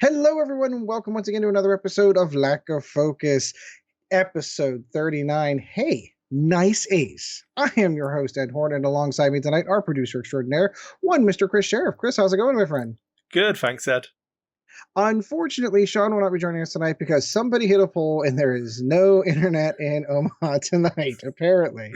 Hello, everyone, and welcome once again to another episode of Lack of Focus, episode 39. Hey, nice ace. I am your host, Ed Horn, and alongside me tonight, our producer extraordinaire, one Mr. Chris Sheriff. Chris, how's it going, my friend? Good, thanks, Ed. Unfortunately, Sean will not be joining us tonight because somebody hit a poll and there is no internet in Omaha tonight, apparently.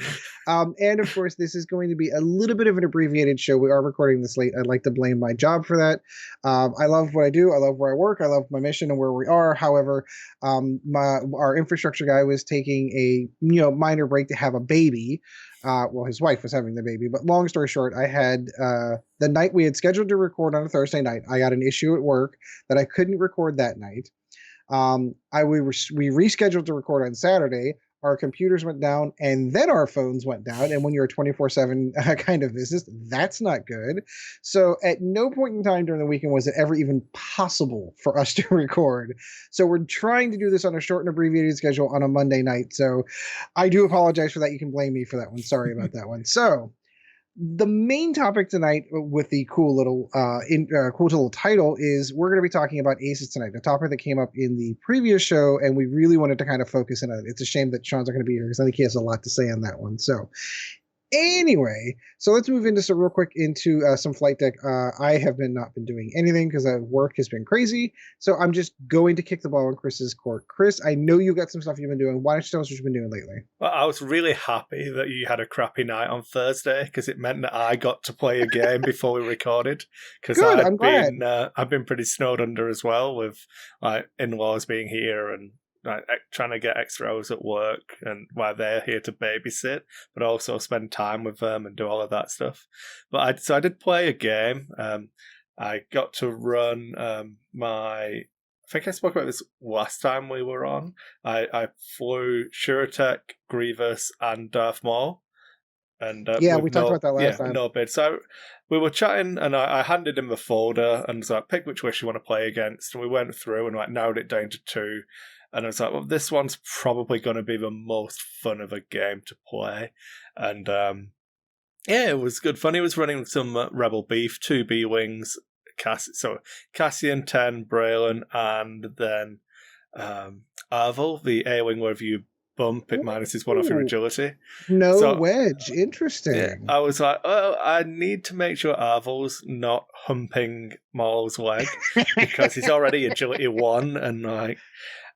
And of course, this is going to be a little bit of an abbreviated show. We are recording this late. I'd like to blame my job for that. I love what I do. I love where I work. I love my mission and where we are. However, our infrastructure guy was taking a minor break to have a baby. Well, his wife was having the baby, but long story short, I had the night we had scheduled to record on a Thursday night. I got an issue at work that I couldn't record that night. We rescheduled to record on Saturday. Our computers went down, and then our phones went down. And when you're a 24/7 kind of business, that's not good. So at no point in time during the weekend was it ever even possible for us to record. So we're trying to do this on a short and abbreviated schedule on a Monday night. So I do apologize for that. You can blame me for that one. Sorry about that one. So the main topic tonight with the cool little title is we're going to be talking about aces tonight, a topic that came up in the previous show, and we really wanted to kind of focus in on it. It's a shame that Sean's not going to be here because I think he has a lot to say on that one. So anyway, so let's move into some real quick into some flight deck. I have not been doing anything because work has been crazy. So I'm just going to kick the ball in Chris's court. Chris, I know you got some stuff you've been doing. Why don't you tell us what you've been doing lately? Well, I was really happy that you had a crappy night on Thursday because it meant that I got to play a game before we recorded. Because Good, I'm glad. I've been pretty snowed under as well with like in-laws being here and like trying to get extra hours at work and while they're here to babysit, but also spend time with them and do all of that stuff. So I did play a game. I got to run I think I spoke about this last time we were on. I flew Shuretek, Grievous, and Darth Maul. And Yeah, we talked about that last time. no bid. So we were chatting, and I handed him the folder and was like, pick which wish you want to play against. And we went through and like narrowed it down to two. And I was like, well, this one's probably going to be the most fun of a game to play. And yeah, it was good fun. He was running some Rebel Beef, two B-Wings, Cassian, 10, Braylon, and then Arvel, the A-Wing, where if you bump, it minuses one off your agility. No So wedge. Interesting. yeah, I was like, oh, I need to make sure Arvel's not humping Maul's leg because he's already agility 1, and like,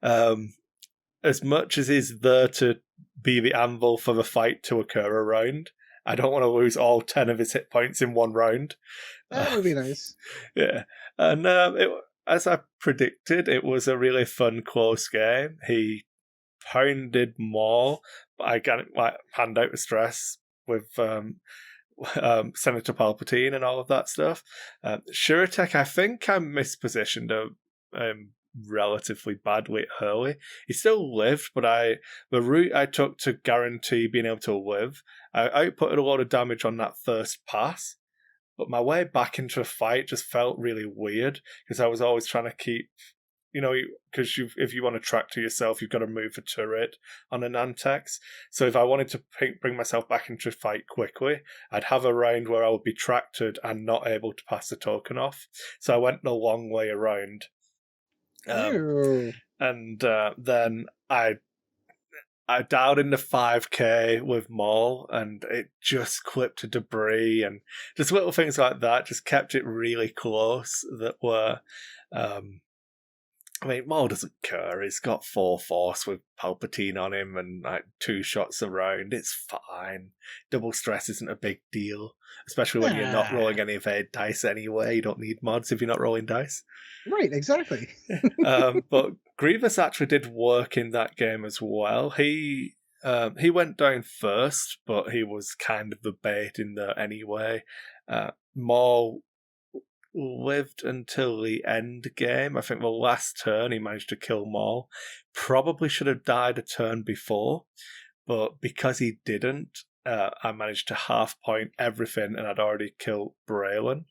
as much as he's there to be the anvil for the fight to occur around, I don't want to lose all 10 of his hit points in one round. That would be nice. Yeah. And as I predicted, it was a really fun, close game. He pounded Maul, but I got like hand out the stress with Senator Palpatine and all of that stuff. Shuretek, I think I mispositioned relatively badly early. He still lived, but the route I took to guarantee being able to live, I outputted a lot of damage on that first pass, but my way back into the fight just felt really weird because I was always trying to keep, because if you want to track to yourself, you've got to move the turret on an Nantex. So if I wanted to bring myself back into the fight quickly, I'd have a round where I would be tracted and not able to pass the token off. So I went the long way around. And then I dialed into 5k with Maul, and it just clipped to debris, and just little things like that just kept it really close. That were, I mean, Maul doesn't care. He's got 4 force with Palpatine on him and like 2 shots around. It's fine. Double stress isn't a big deal, especially when you're not rolling any of their dice anyway. You don't need mods if you're not rolling dice. Right, exactly. But Grievous actually did work in that game as well. He went down first, but he was kind of the bait in there anyway. Maul lived until the end game. I think the last turn he managed to kill Maul. Probably should have died a turn before, but because he didn't, I managed to half point everything, and I'd already killed Braylon.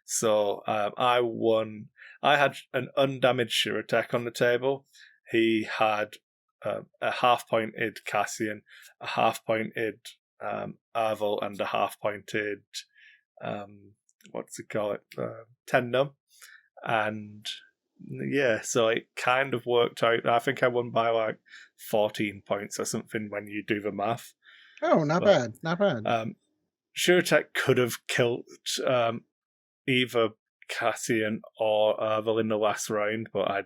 So I won. I had an undamaged Shuretek on the table. He had a half-pointed Cassian, a half-pointed Arvel, and a half-pointed what's it called? Tendum. And Yeah, so it kind of worked out. I think I won by like 14 points or something when you do the math. Oh, not But bad, not bad. SureTech could have killed either Cassian or Ervel in the last round, but I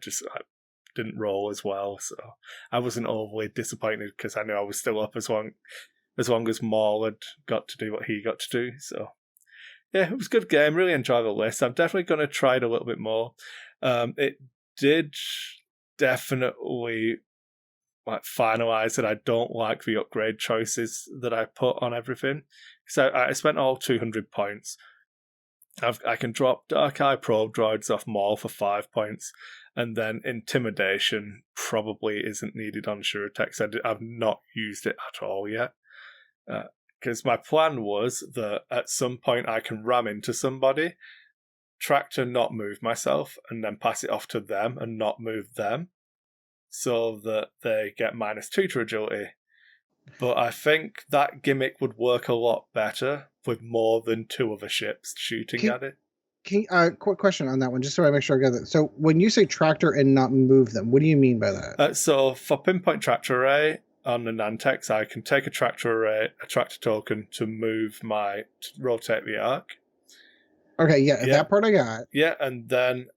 didn't roll as well, so I wasn't overly disappointed because I knew I was still up as long as Maul had got to do what he got to do. So yeah, it was a good game. Really enjoyed the list. I'm definitely going to try it a little bit more. It did definitely like finalize that I don't like the upgrade choices that I put on everything. So I spent all 200 points. I can drop Dark Eye Probe droids off Maul for 5 points, and then Intimidation probably isn't needed on SureTech. I've not used it at all yet. Because my plan was that at some point I can ram into somebody, Tractor not move myself, and then pass it off to them and not move them, so that they get -2 to agility. But I think that gimmick would work a lot better with more than 2 other ships shooting at it. Quick question on that one, just so I make sure I get that. So when you say tractor and not move them, what do you mean by that? So for pinpoint tractor array on the Nantex, I can take a tractor array, a tractor token to rotate the arc. Okay, yeah, that part I got. Yeah, and then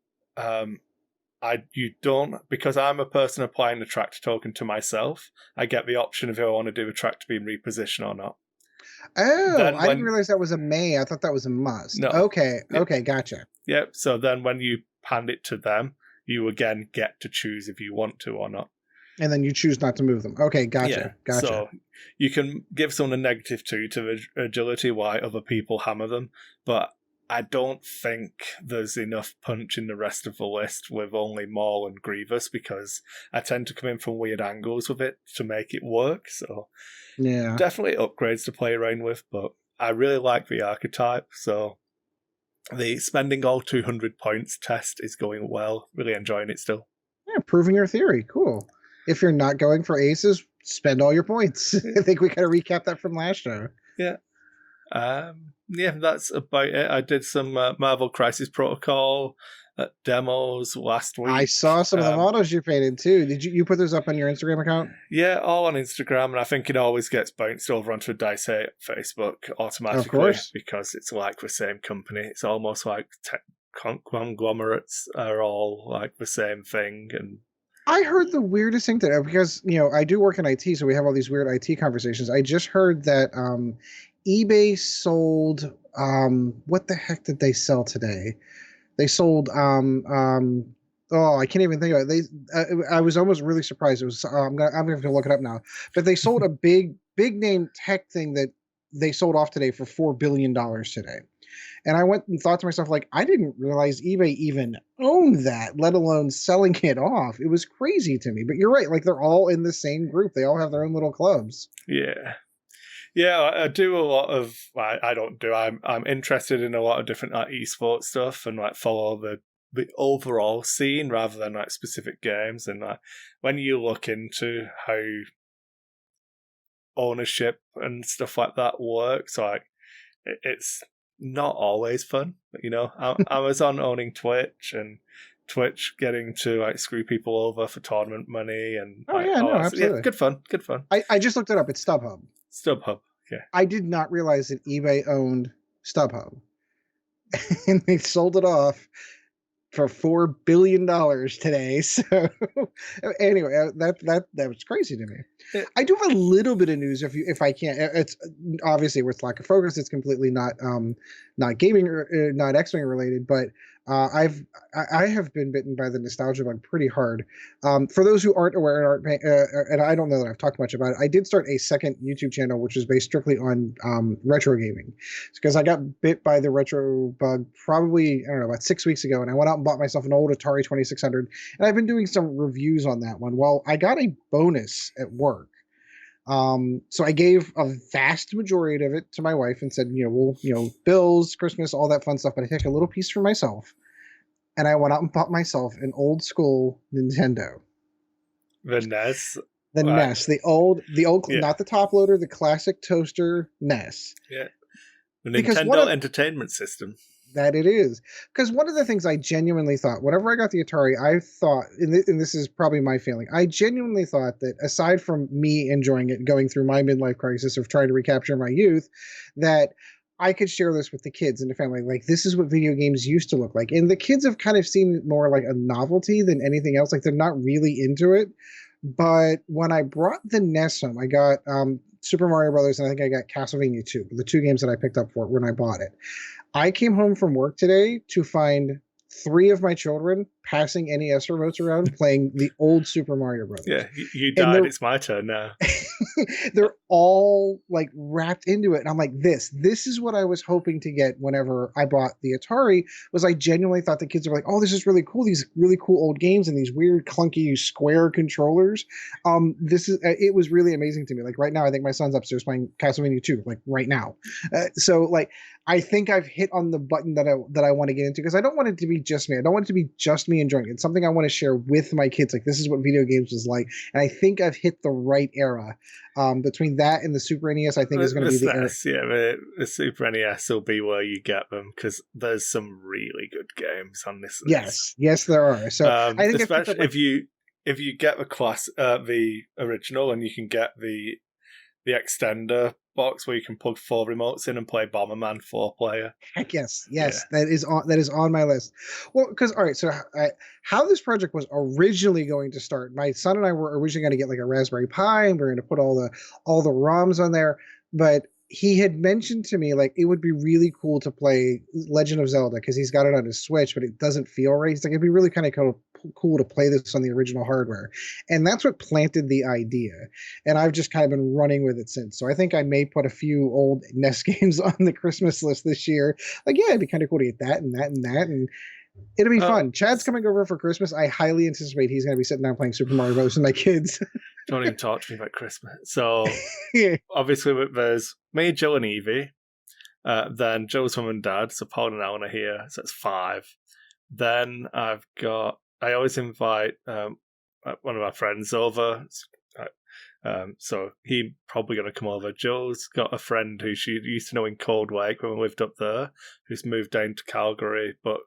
you don't, because I'm a person applying the tractor token to myself, I get the option if I want to do a tractor beam reposition or not. Oh, I didn't realize that was a may. I thought that was a must. No. Okay, gotcha. Yep, so then when you hand it to them, you again get to choose if you want to or not. And then you choose not to move them. Okay, gotcha. So you can give someone a -2 to agility while other people hammer them, but I don't think there's enough punch in the rest of the list with only Maul and Grievous, because I tend to come in from weird angles with it to make it work. So yeah, definitely upgrades to play around with, but I really like the archetype. So the spending all 200 points test is going well. Really enjoying it still. Yeah, proving your theory. Cool. If you're not going for aces, spend all your points. I think we kind of recapped that from last show. Yeah. Yeah, that's about it. I did some Marvel Crisis Protocol demos last week. I saw some of the models you painted too. Did you put those up on your Instagram account? Yeah, all on Instagram, and I think it always gets bounced over onto Dice 8 Facebook automatically, because it's like the same company. It's almost like conglomerates are all like the same thing. And I heard the weirdest thing today, because I do work in IT, so we have all these weird IT conversations. I just heard that eBay sold what the heck did they sell today? They sold I can't even think of it. I was almost really surprised. It was I'm gonna have to look it up now. But they sold a big name tech thing that they sold off today for $4 billion today. And I went and thought to myself, like, I didn't realize eBay even owned that, let alone selling it off. It was crazy to me. But you're right. Like, they're all in the same group. They all have their own little clubs. Yeah. Yeah, I do a lot of. I don't do. I'm interested in a lot of different esports stuff, and like follow the overall scene rather than like specific games. And like when you look into how ownership and stuff like that works, like it's not always fun. Amazon owning Twitch, and Twitch getting to like screw people over for tournament money, and absolutely, yeah, good fun. I just looked it up. It's StubHub. Yeah. I did not realize that eBay owned StubHub, and they sold it off for $4 billion today. So anyway, that was crazy to me. I do have a little bit of news if I can. It's obviously with lack of focus. It's completely not gaming or not X-Wing related, but I have been bitten by the nostalgia bug pretty hard. For those who aren't aware and I don't know that I've talked much about it, I did start a second YouTube channel which is based strictly on retro gaming, because I got bit by the retro bug probably, I don't know, about 6 weeks ago, and I went out and bought myself an old Atari 2600, and I've been doing some reviews on that one. Well, I got a bonus at work. So I gave a vast majority of it to my wife and said, bills, Christmas, all that fun stuff, but I take a little piece for myself. And I went out and bought myself an old school Nintendo. The NES? The NES, the old, yeah. Not the top loader, the classic toaster NES. Yeah. The Nintendo Entertainment System. that it is. Because one of the things I genuinely thought, whenever I got the Atari, I thought, and this is probably my feeling, I genuinely thought that aside from me enjoying it and going through my midlife crisis of trying to recapture my youth, that I could share this with the kids and the family. Like, this is what video games used to look like. And the kids have kind of seen it more like a novelty than anything else. Like, they're not really into it. But when I brought the NES home, I got Super Mario Brothers, and I think I got Castlevania 2, the two games that I picked up for it when I bought it. I came home from work today to find three of my children passing NES remotes around playing the old Super Mario Brothers. Yeah, you died. It's my turn now. They're all like wrapped into it, and I'm like, this is what I was hoping to get whenever I bought the Atari. Was I genuinely thought the kids were like, oh, this is really cool, these really cool old games and these weird clunky square controllers. It was really amazing to me. Like right now, I think my son's upstairs playing Castlevania 2, like right now. So like, I think I've hit on the button that I want to get into, because I don't want it to be just me. I don't want it to be just me enjoying it. It's something I want to share with my kids. Like, this is what video games was like, and I think I've hit the right era. Between that and the Super NES, I think is going to be the era. Yeah, the Super NES will be where you get them, because there's some really good games on this. Yes, there are. So I think especially if you get the original, and you can get the extender box where you can plug 4 remotes in and play Bomberman 4-player. Yes, Yeah. that is on my list. Well, because all right, so how this project was originally going to start, my son and I were originally going to get like a Raspberry Pi, and we are going to put all the ROMs on there, but he had mentioned to me like it would be really cool to play Legend of Zelda, because he's got it on his Switch, but it doesn't feel right. He's like, it'd be really kind of cool to play this on the original hardware, and that's what planted the idea. And I've just kind of been running with it since. So I think I may put a few old NES games on the Christmas list this year. Like, yeah, it'd be kind of cool to get that and that and that, and it'll be fun. Chad's coming over for Christmas. I highly anticipate he's going to be sitting down playing Super Mario Bros. With my kids. Don't even talk to me about Christmas. So, Yeah. obviously, there's me, Joe, and Evie. Then Joe's mum and dad, so Paul and Alan are here, so it's 5. Then I always invite one of our friends over. So he's probably going to come over. Joe's got a friend who she used to know in Cold Lake when we lived up there, who's moved down to Calgary, but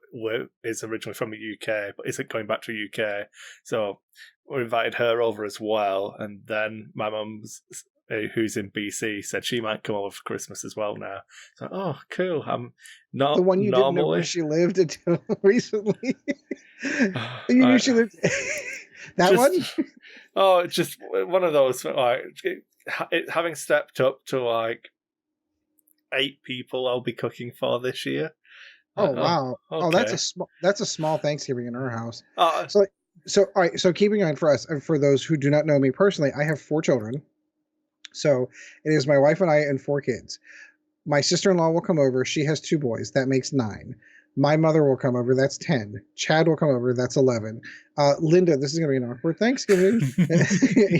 is originally from the UK, but isn't going back to the UK. So we invited her over as well. And then my mum's, who's in BC, said she might come over for Christmas as well now. So, oh, cool. I'm not the one you normally... didn't know where she lived until recently. You knew she lived... That one? Oh, just one of those, like, having stepped up to like 8 people I'll be cooking for this year. Oh, wow. Okay. Oh, that's a small Thanksgiving in our house. Uh, So all right, so keeping on for us, for those who do not know me personally, I have 4 children. So it is my wife and I and 4 kids. My sister-in-law will come over. She has 2 boys. That makes 9. My mother will come over. That's 10. Chad will come over. That's 11. Linda, this is going to be an awkward Thanksgiving.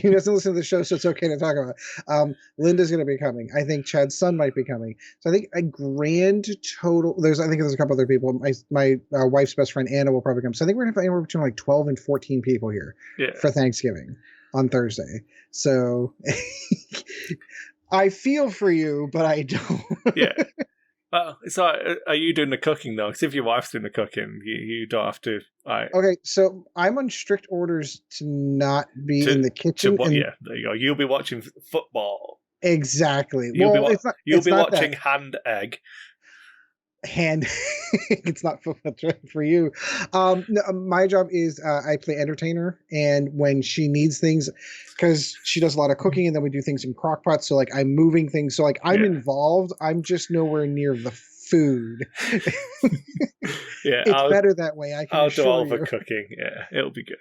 He doesn't listen to the show, so it's okay to talk about. Linda's going to be coming. I think Chad's son might be coming. So I think a grand total. I think there's a couple other people. My wife's best friend Anna will probably come. So I think we're going to have anywhere between like 12 and 14 people here for Thanksgiving on Thursday. So I feel for you, but I don't. Yeah. Well, so are you doing the cooking though? Because if your wife's doing the cooking, you don't have to. Okay, so I'm on strict orders to not be in the kitchen. Yeah, there you go. You'll be watching football. Exactly. You'll be watching Hand Egg. Hand. It's not football for you. No, my job is I play entertainer, and when she needs things, because she does a lot of cooking, and then we do things in crock pots. So like I'm moving things. So like I'm involved. I'm just nowhere near the food. Yeah, it's better that way. I'll do all the cooking. Yeah, it'll be good.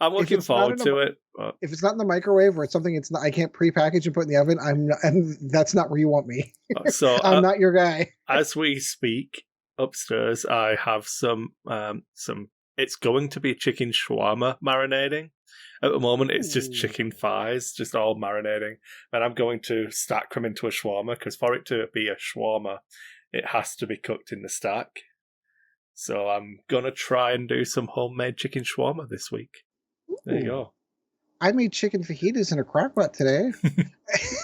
I'm looking forward to it. But... If it's not in the microwave or it's something I can't prepackage and put in the oven, that's not where you want me. So I'm not your guy. As we speak, upstairs, I have some. It's going to be chicken shawarma marinating. At the moment, it's just chicken thighs, just all marinating. And I'm going to stack them into a shawarma, because for it to be a shawarma, it has to be cooked in the stack. So I'm going to try and do some homemade chicken shawarma this week. There you go. I made chicken fajitas in a crock pot today.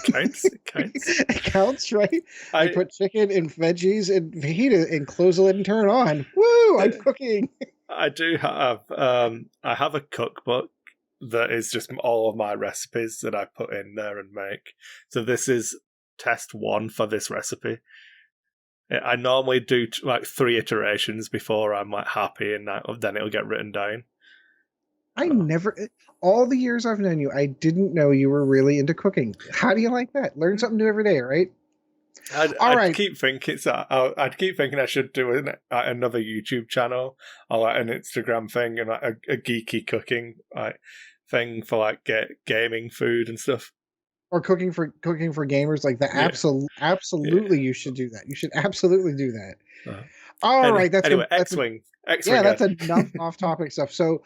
counts. It counts. It counts, right? I I put chicken and veggies and fajita and close the lid and turn it on. Woo! I'm cooking. I do have I have a cookbook that is just all of my recipes that I put in there and make. So this is test 1 for this recipe. I normally do like 3 iterations before I'm like happy, and then it'll get written down. I never, all the years I've known you, I didn't know you were really into cooking. How do you like that? Learn something new every day, right? I'd keep thinking I'd keep thinking I should do another YouTube channel or like an Instagram thing and like a geeky cooking like thing for like gaming food and stuff. Or cooking for gamers, like that. Yeah. Absolutely, you should do that. You should absolutely do that. Uh, All right, that's anyway. that's X-wing. yeah, that's enough off-topic stuff. So,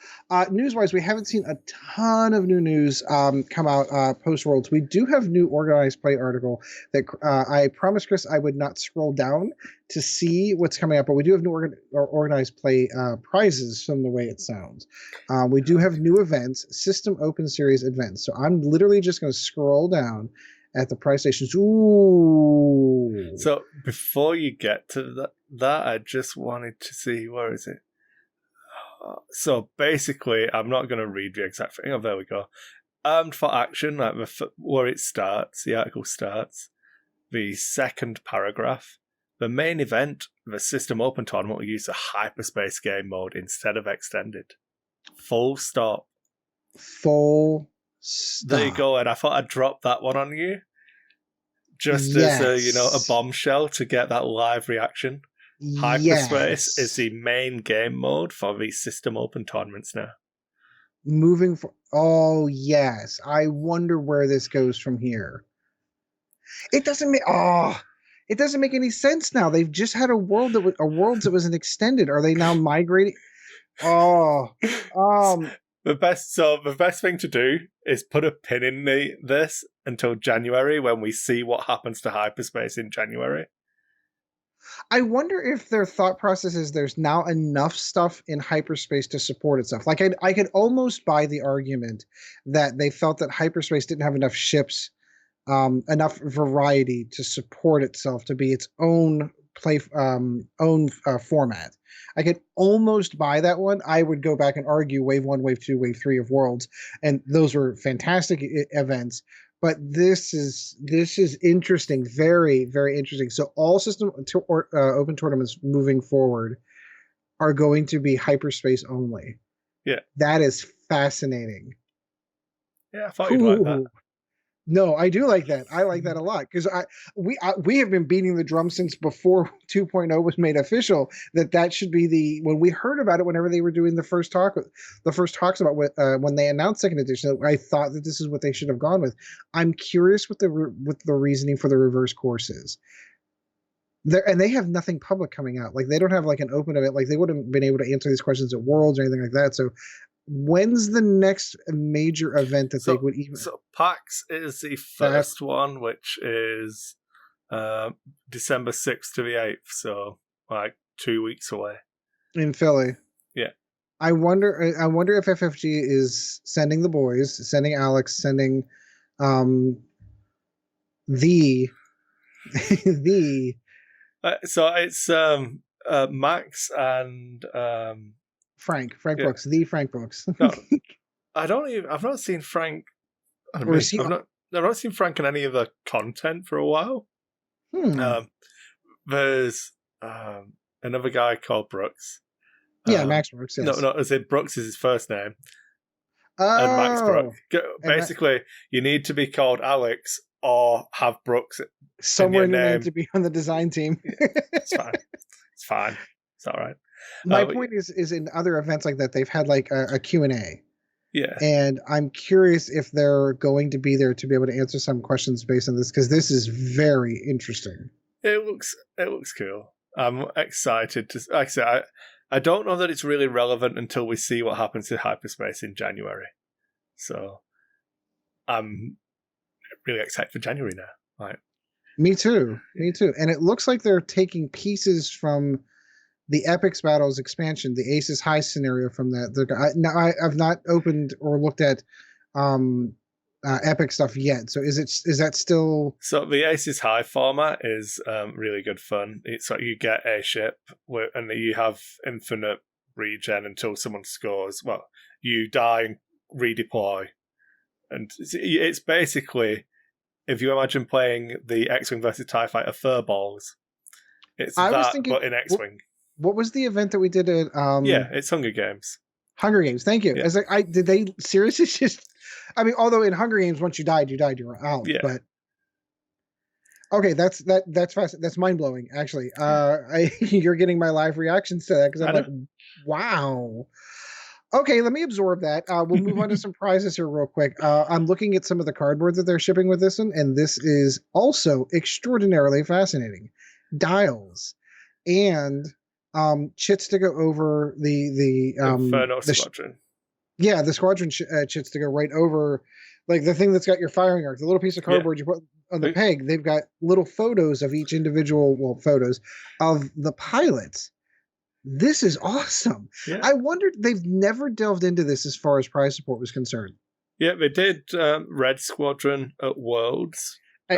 news-wise, we haven't seen a ton of new news come out post-Worlds. We do have new organized play article that I promised Chris I would not scroll down to see what's coming up, but we do have new organized play prizes from the way it sounds. We do have new events, System Open Series events. So I'm literally just going to scroll down at the prize stations. Ooh. So before you get to that, I just wanted to see, where is it? So basically, I'm not going to read the exact thing. Oh, there we go. Armed for action, like where it starts, the article starts. The second paragraph. The main event, the System Open tournament, will use the hyperspace game mode instead of extended. Full stop. Full stop. There you go, and I thought I'd drop that one on you. Just as a bombshell to get that live reaction. Hyperspace is the main game mode for the System Open tournaments now. Oh yes, I wonder where this goes from here. It doesn't make any sense now. They've just had a Worlds that was an extended. Are they now migrating? The best thing to do is put a pin in this until January, when we see what happens to hyperspace in January. I wonder if their thought process is there's now enough stuff in hyperspace to support itself. Like I could almost buy the argument that they felt that hyperspace didn't have enough ships, enough variety to support itself to be its own format. I could almost buy that one. I would go back and argue Wave 1, Wave 2, Wave 3 of Worlds, and those were fantastic events. But this is interesting, very, very interesting. So all System Open tournaments moving forward are going to be hyperspace only. Yeah, that is fascinating. Yeah, I thought you'd like that. No, I do like that. I like that a lot because we have been beating the drum since before 2.0 was made official. That should be when we heard about it. Whenever they were doing the first talks about when they announced second edition, I thought that this is what they should have gone with. I'm curious what the reasoning for the reverse course is. And they have nothing public coming out. Like they don't have like an open event. Like they wouldn't have been able to answer these questions at Worlds or anything like that. So. When's the next major event that they would even? So PAX is the first one, which is December 6th to the 8th, so like 2 weeks away. In Philly. Yeah. I wonder if FFG is sending the boys, sending Alex, sending the so it's Max and Frank Brooks, the Frank Brooks. No, I've not seen Frank. I've not seen Frank in any of the content for a while. There's another guy called Brooks. Yeah, Max Brooks. Yes. No, as in Brooks is his first name. And Max Brooks. Basically, you need to be called Alex or have Brooks somewhere in your name to be on the design team. It's fine. It's fine. It's all right. My point is in other events like that, they've had like a Q&A. Yeah. And I'm curious if they're going to be there to be able to answer some questions based on this, because this is very interesting. It looks cool. I'm excited to. Like I said, I don't know that it's really relevant until we see what happens to hyperspace in January. So I'm really excited for January now. Right. Me too. And it looks like they're taking pieces from the Epics Battles expansion, the Aces High scenario from that. Now I've not opened or looked at epic stuff yet. So is that still? So the Aces High format is really good fun. It's like you get a ship and you have infinite regen until someone scores. Well, you die and redeploy, and it's basically, if you imagine playing the X-wing versus TIE Fighter furballs, it's I was that thinking, but in X-wing. What was the event that we did at? Yeah, it's Hunger Games. Hunger Games. Thank you. Yeah. As did they seriously just? I mean, although in Hunger Games, once you died, you're out. Yeah. But okay, that's fast. That's mind blowing. Actually, you're getting my live reactions to that because I'm like, wow. Okay, let me absorb that. We'll move on to some prizes here real quick. I'm looking at some of the cardboard that they're shipping with this one, and this is also extraordinarily fascinating. Dials and chits to go over the Inferno Squadron. Yeah, the squadron chits to go right over, like the thing that's got your firing arc, the little piece of cardboard you put on the peg. They've got little photos of each individual, photos of the pilots. This is awesome. Yeah. I wondered, they've never delved into this as far as prize support was concerned. Yeah, they did Red Squadron at Worlds. I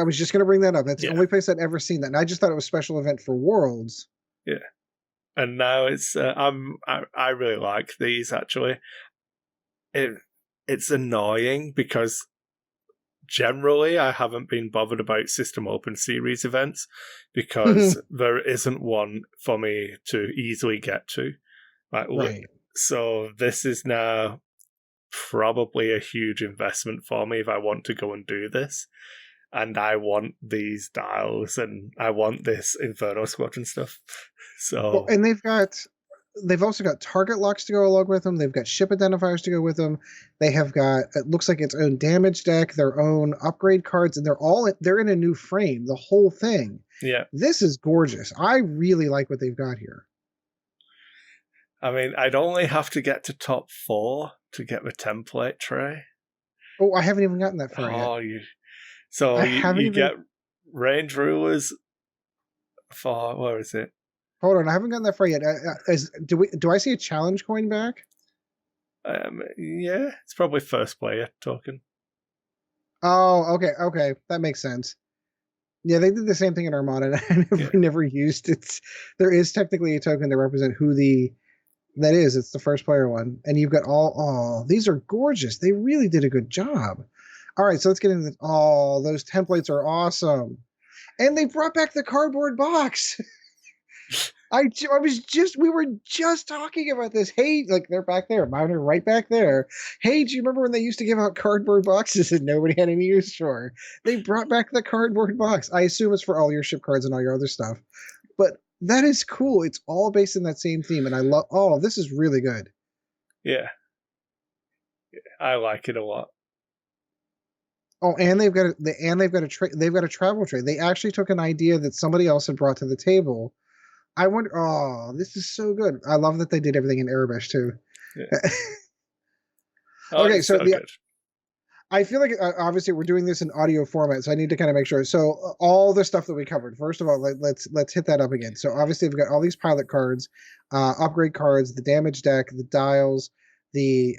was just going to bring that up. That's the only place I'd ever seen that. And I just thought it was a special event for Worlds. Yeah. And now it's I really like these, actually. It's annoying because generally I haven't been bothered about System Open Series events because there isn't one for me to easily get to. Right. So this is now probably a huge investment for me if I want to go and do this. And I want these dials and I want this Inferno Squadron stuff. So and they've also got target locks to go along with them. They've got ship identifiers to go with them. They have got, it looks like, its own damage deck, their own upgrade cards, and they're in a new frame, the whole thing. Yeah. This is gorgeous. I really like what they've got here. I mean, I'd only have to get to top 4 to get the template tray. Oh, I haven't even gotten that far yet. You get range rulers for, where is it? Hold on, I haven't gotten that far yet. Do I see a challenge coin back? Yeah, it's probably first player token. Oh, okay, that makes sense. Yeah, they did the same thing in Armada, and I never used it. There is technically a token to represent who that is. It's the first player one, and you've got these are gorgeous. They really did a good job. All right, so let's get into those templates are awesome, and they brought back the cardboard box. We were just talking about this. Hey, like, they're back there, mine are right back there. Hey, do you remember when they used to give out cardboard boxes and nobody had any use for? They brought back the cardboard box. I assume it's for all your ship cards and all your other stuff, but that is cool. It's all based in that same theme, and I love. This is really good. Yeah, I like it a lot. Oh, and they've got a travel tray. They actually took an idea that somebody else had brought to the table. I wonder. Oh, this is so good. I love that they did everything in Arabic too. Yeah. Okay, so I feel like obviously we're doing this in audio format, so I need to kind of make sure. So all the stuff that we covered. First of all, let's hit that up again. So obviously we've got all these pilot cards, upgrade cards, the damage deck, the dials, the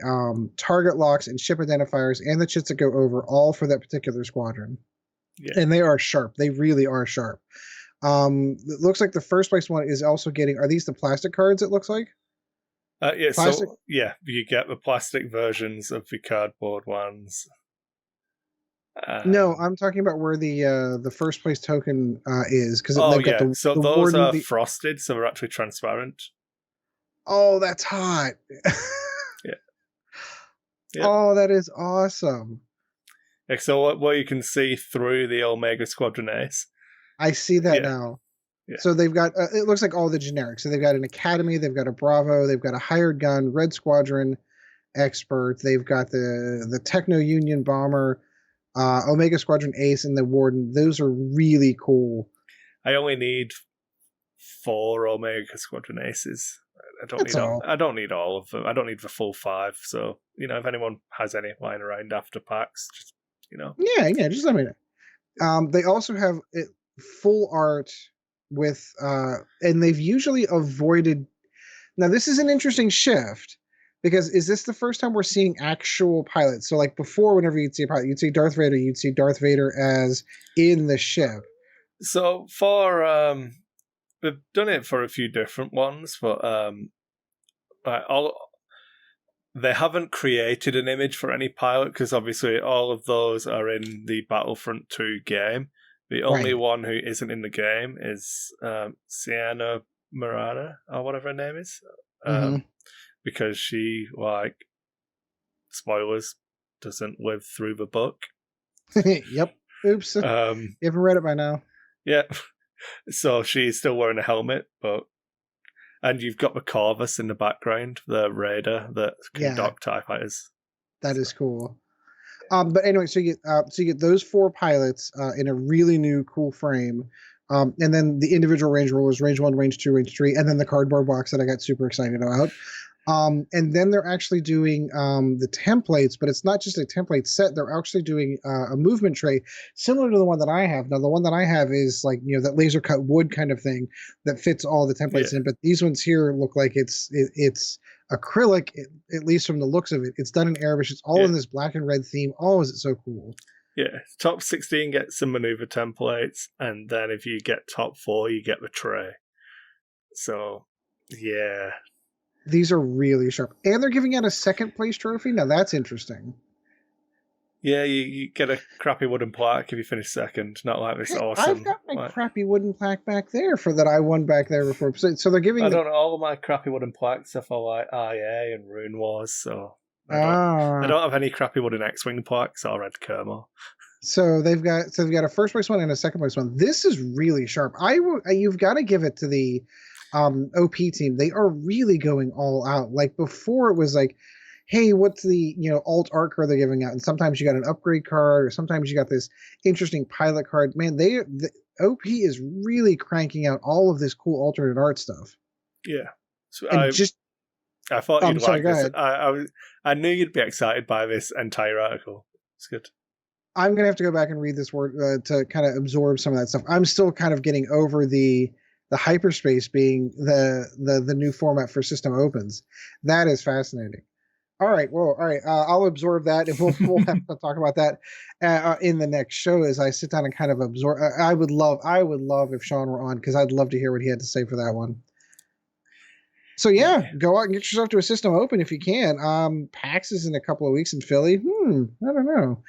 target locks and ship identifiers, and the chits that go over, all for that particular squadron. Yeah. And they are sharp. They really are sharp. It looks like the first place one is also getting. Are these the plastic cards? It looks like. Yeah. Plastic? So you get the plastic versions of the cardboard ones. No, I'm talking about where the first place token is, because they've got so those are frosted, so they're actually transparent. Oh, that's hot. Yeah. Yep. Oh, that is awesome. Yeah, so what you can see through the Omega Squadron Ace. I see that now. Yeah. So they've got, it looks like all the generics. So they've got an Academy, they've got a Bravo, they've got a Hired Gun, Red Squadron Expert, they've got the Techno Union Bomber, Omega Squadron Ace, and the Warden. Those are really cool. I only need 4 Omega Squadron Aces. I don't need all of them. I don't need the full 5. So, if anyone has any lying around after packs, just, Yeah, just let me know. They also have full art with, and they've usually avoided. Now, this is an interesting shift. Because is this the first time we're seeing actual pilots? So like before, whenever you'd see a pilot, you'd see Darth Vader as in the ship. So we've done it for a few different ones, but all they haven't created an image for any pilot because obviously all of those are in the Battlefront 2 game. The only Right. one who isn't in the game is Sienna Miranda or whatever her name is, Mm-hmm. because she, like, spoilers, doesn't live through the book. Yep. Oops. You haven't read it by now. Yeah, so she's still wearing a helmet, and you've got the Corvus in the background, the Raider that can dock TIE fighters. That is cool. But anyway, so you get those 4 pilots in a really new, cool frame, and then the individual range rulers, range 1, range 2, range 3, and then the cardboard box that I got super excited about. And then they're actually doing the templates, but it's not just a template set. They're actually doing a movement tray similar to the one that I have. Now, the one that I have is like, that laser cut wood kind of thing that fits all the templates in. But these ones here look like it's acrylic, at least from the looks of it. It's done in airbrush. It's all in this black and red theme. Oh, is it so cool? Yeah, top 16 gets some maneuver templates, and then if you get top 4, you get the tray. So, yeah. These are really sharp. And they're giving out a second place trophy? Now that's interesting. Yeah, you get a crappy wooden plaque if you finish second, not like this awesome. I've got my crappy wooden plaque back there for that I won back there before. So they're giving... I don't know, all of my crappy wooden plaques are for like IA and Rune Wars, so I don't have any crappy wooden X-Wing plaques or Red Kermo. So they've got a first place one and a second place one. This is really sharp. You've got to give it to the OP team. They are really going all out. Like before it was like, hey, what's the alt art card they're giving out? And sometimes you got an upgrade card, or sometimes you got this interesting pilot card. Man, the OP is really cranking out all of this cool alternate art stuff. Yeah. So and I thought you'd like this. I knew you'd be excited by this entire article. It's good. I'm gonna have to go back and read this word to kind of absorb some of that stuff. I'm still kind of getting over the hyperspace being the new format for system opens. That is fascinating. All right, I'll absorb that, and we'll have to talk about that in the next show as I sit down and kind of absorb. I would love if Sean were on, because I'd love to hear what he had to say for that one. So yeah, go out and get yourself to a system open if you can. PAX is in a couple of weeks in Philly. I don't know.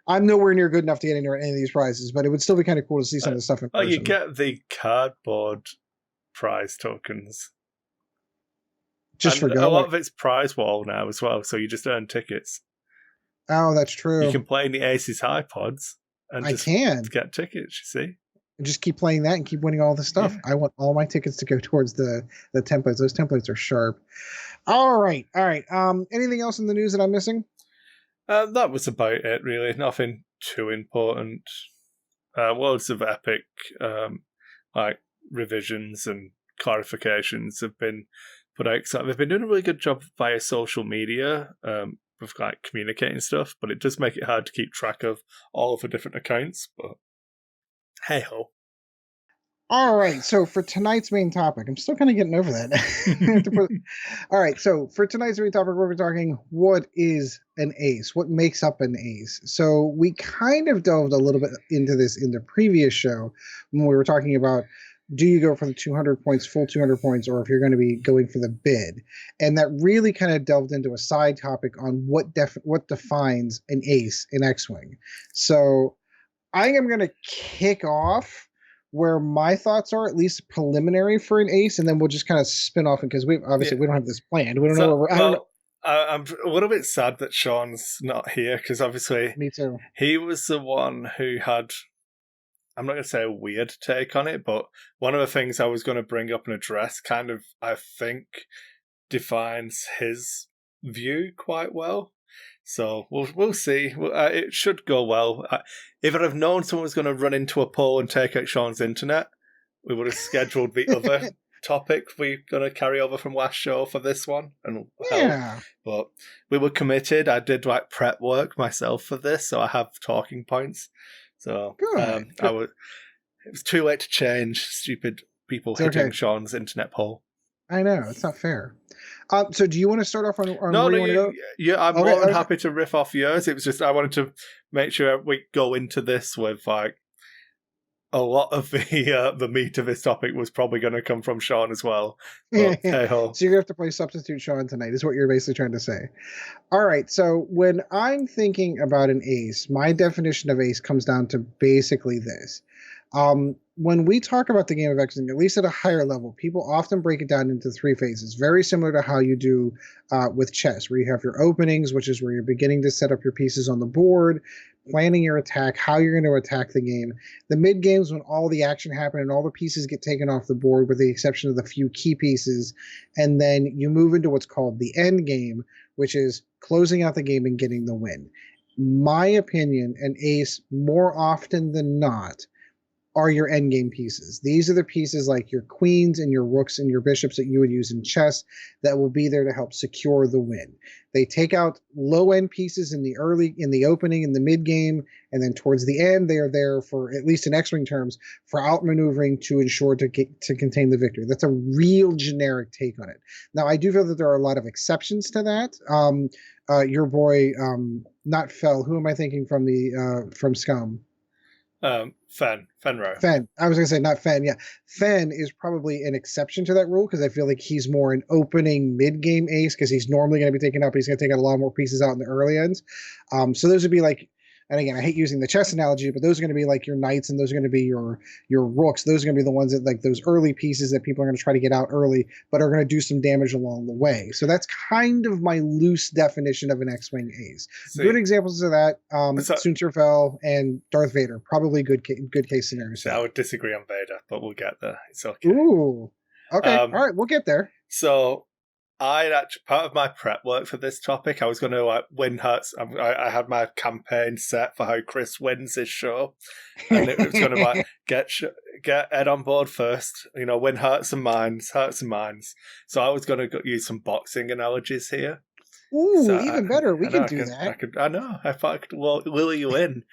I'm nowhere near good enough to get into any of these prizes, but it would still be kind of cool to see some of the stuff in person. Oh, you get the cardboard prize tokens. Just for going. A lot of it's prize wall now as well, so you just earn tickets. Oh, that's true. You can play in the Aces High Pods and get tickets, you see. And just keep playing that and keep winning all the stuff. Yeah. I want all my tickets to go towards the templates. Those templates are sharp. All right. Anything else in the news that I'm missing? That was about it, really. Nothing too important. Loads of epic revisions and clarifications have been put out. So they've been doing a really good job via social media with communicating stuff, but it does make it hard to keep track of all of the different accounts. But hey ho. All right, so for tonight's main topic, I'm still kind of getting over that. All right, so for tonight's main topic, we're talking what is an ace? What makes up an ace? So we kind of delved a little bit into this in the previous show when we were talking about, do you go for the 200 points, full 200 points, or if you're going to be going for the bid? And that really kind of delved into a side topic on what defines an ace in X-Wing. So I am going to kick off where my thoughts are, at least preliminary for an ace, and then we'll just kind of spin off, because we don't have this planned. We don't know where we're. I'm a little bit sad that Sean's not here, because obviously me too. He was the one who had, I'm not going to say a weird take on it, but one of the things I was going to bring up and address kind of, I think, defines his view quite well. So we'll see. It should go well. If I'd have known someone was going to run into a pole and take out Sean's internet, we would have scheduled the other topic we're going to carry over from last show for this one. And help. But we were committed. I did prep work myself for this, so I have talking points. So it was too late to change. Stupid people hitting Sean's internet pole. I know it's not fair. So do you want to start off on No, where no, you want to go? I'm Okay, more than happy to riff off yours. It was just I wanted to make sure we go into this with like a lot of the meat of this topic was probably going to come from Sean as well. But hey ho. so you're gonna have to play substitute Sean tonight, is what you're basically trying to say. All right. So when I'm thinking about an ace, my definition of ace comes down to basically this. When we talk about the game of Xing, at least at a higher level, people often break it down into three phases, very similar to how you do with chess, where you have your openings, which is where you're beginning to set up your pieces on the board, planning your attack, how you're going to attack the game. The mid games, when all the action happens and all the pieces get taken off the board, with the exception of the few key pieces, and then you move into what's called the end game, which is closing out the game and getting the win. My opinion, an ace more often than not are your endgame pieces. These are the pieces like your queens and your rooks and your bishops that you would use in chess that will be there to help secure the win. They take out low end pieces in the opening, in the mid game, and then towards the end they are there for, at least in X-wing terms, for outmaneuvering to ensure to contain the victory. That's a real generic take on it. Now I do feel that there are a lot of exceptions to that. Your boy, not Fell. Who am I thinking from Scum? Fenro. Fen. I was going to say not Fen. Yeah. Fen is probably an exception to that rule because I feel like he's more an opening mid game ace because he's normally going to be taken out, but he's going to take out a lot more pieces out in the early ends. So those would be like, and again, I hate using the chess analogy, but those are going to be like your knights and those are going to be your rooks. Those are going to be the ones that, like, those early pieces that people are going to try to get out early, but are going to do some damage along the way. So that's kind of my loose definition of an X-wing ace. See, good examples of that, Sun Tzu and Darth Vader, probably good case scenarios. So I would disagree on Vader, but we'll get there. It's okay. Ooh, okay, all right, we'll get there. So part of my prep work for this topic, I was going to win Hertz. I had my campaign set for how Kris wins this show, and it was going to get Ed on board first. Win Hearts and Minds. So I was going to use some boxing analogies here. Ooh, so even better. We can do that. I know. I thought I could lure you in.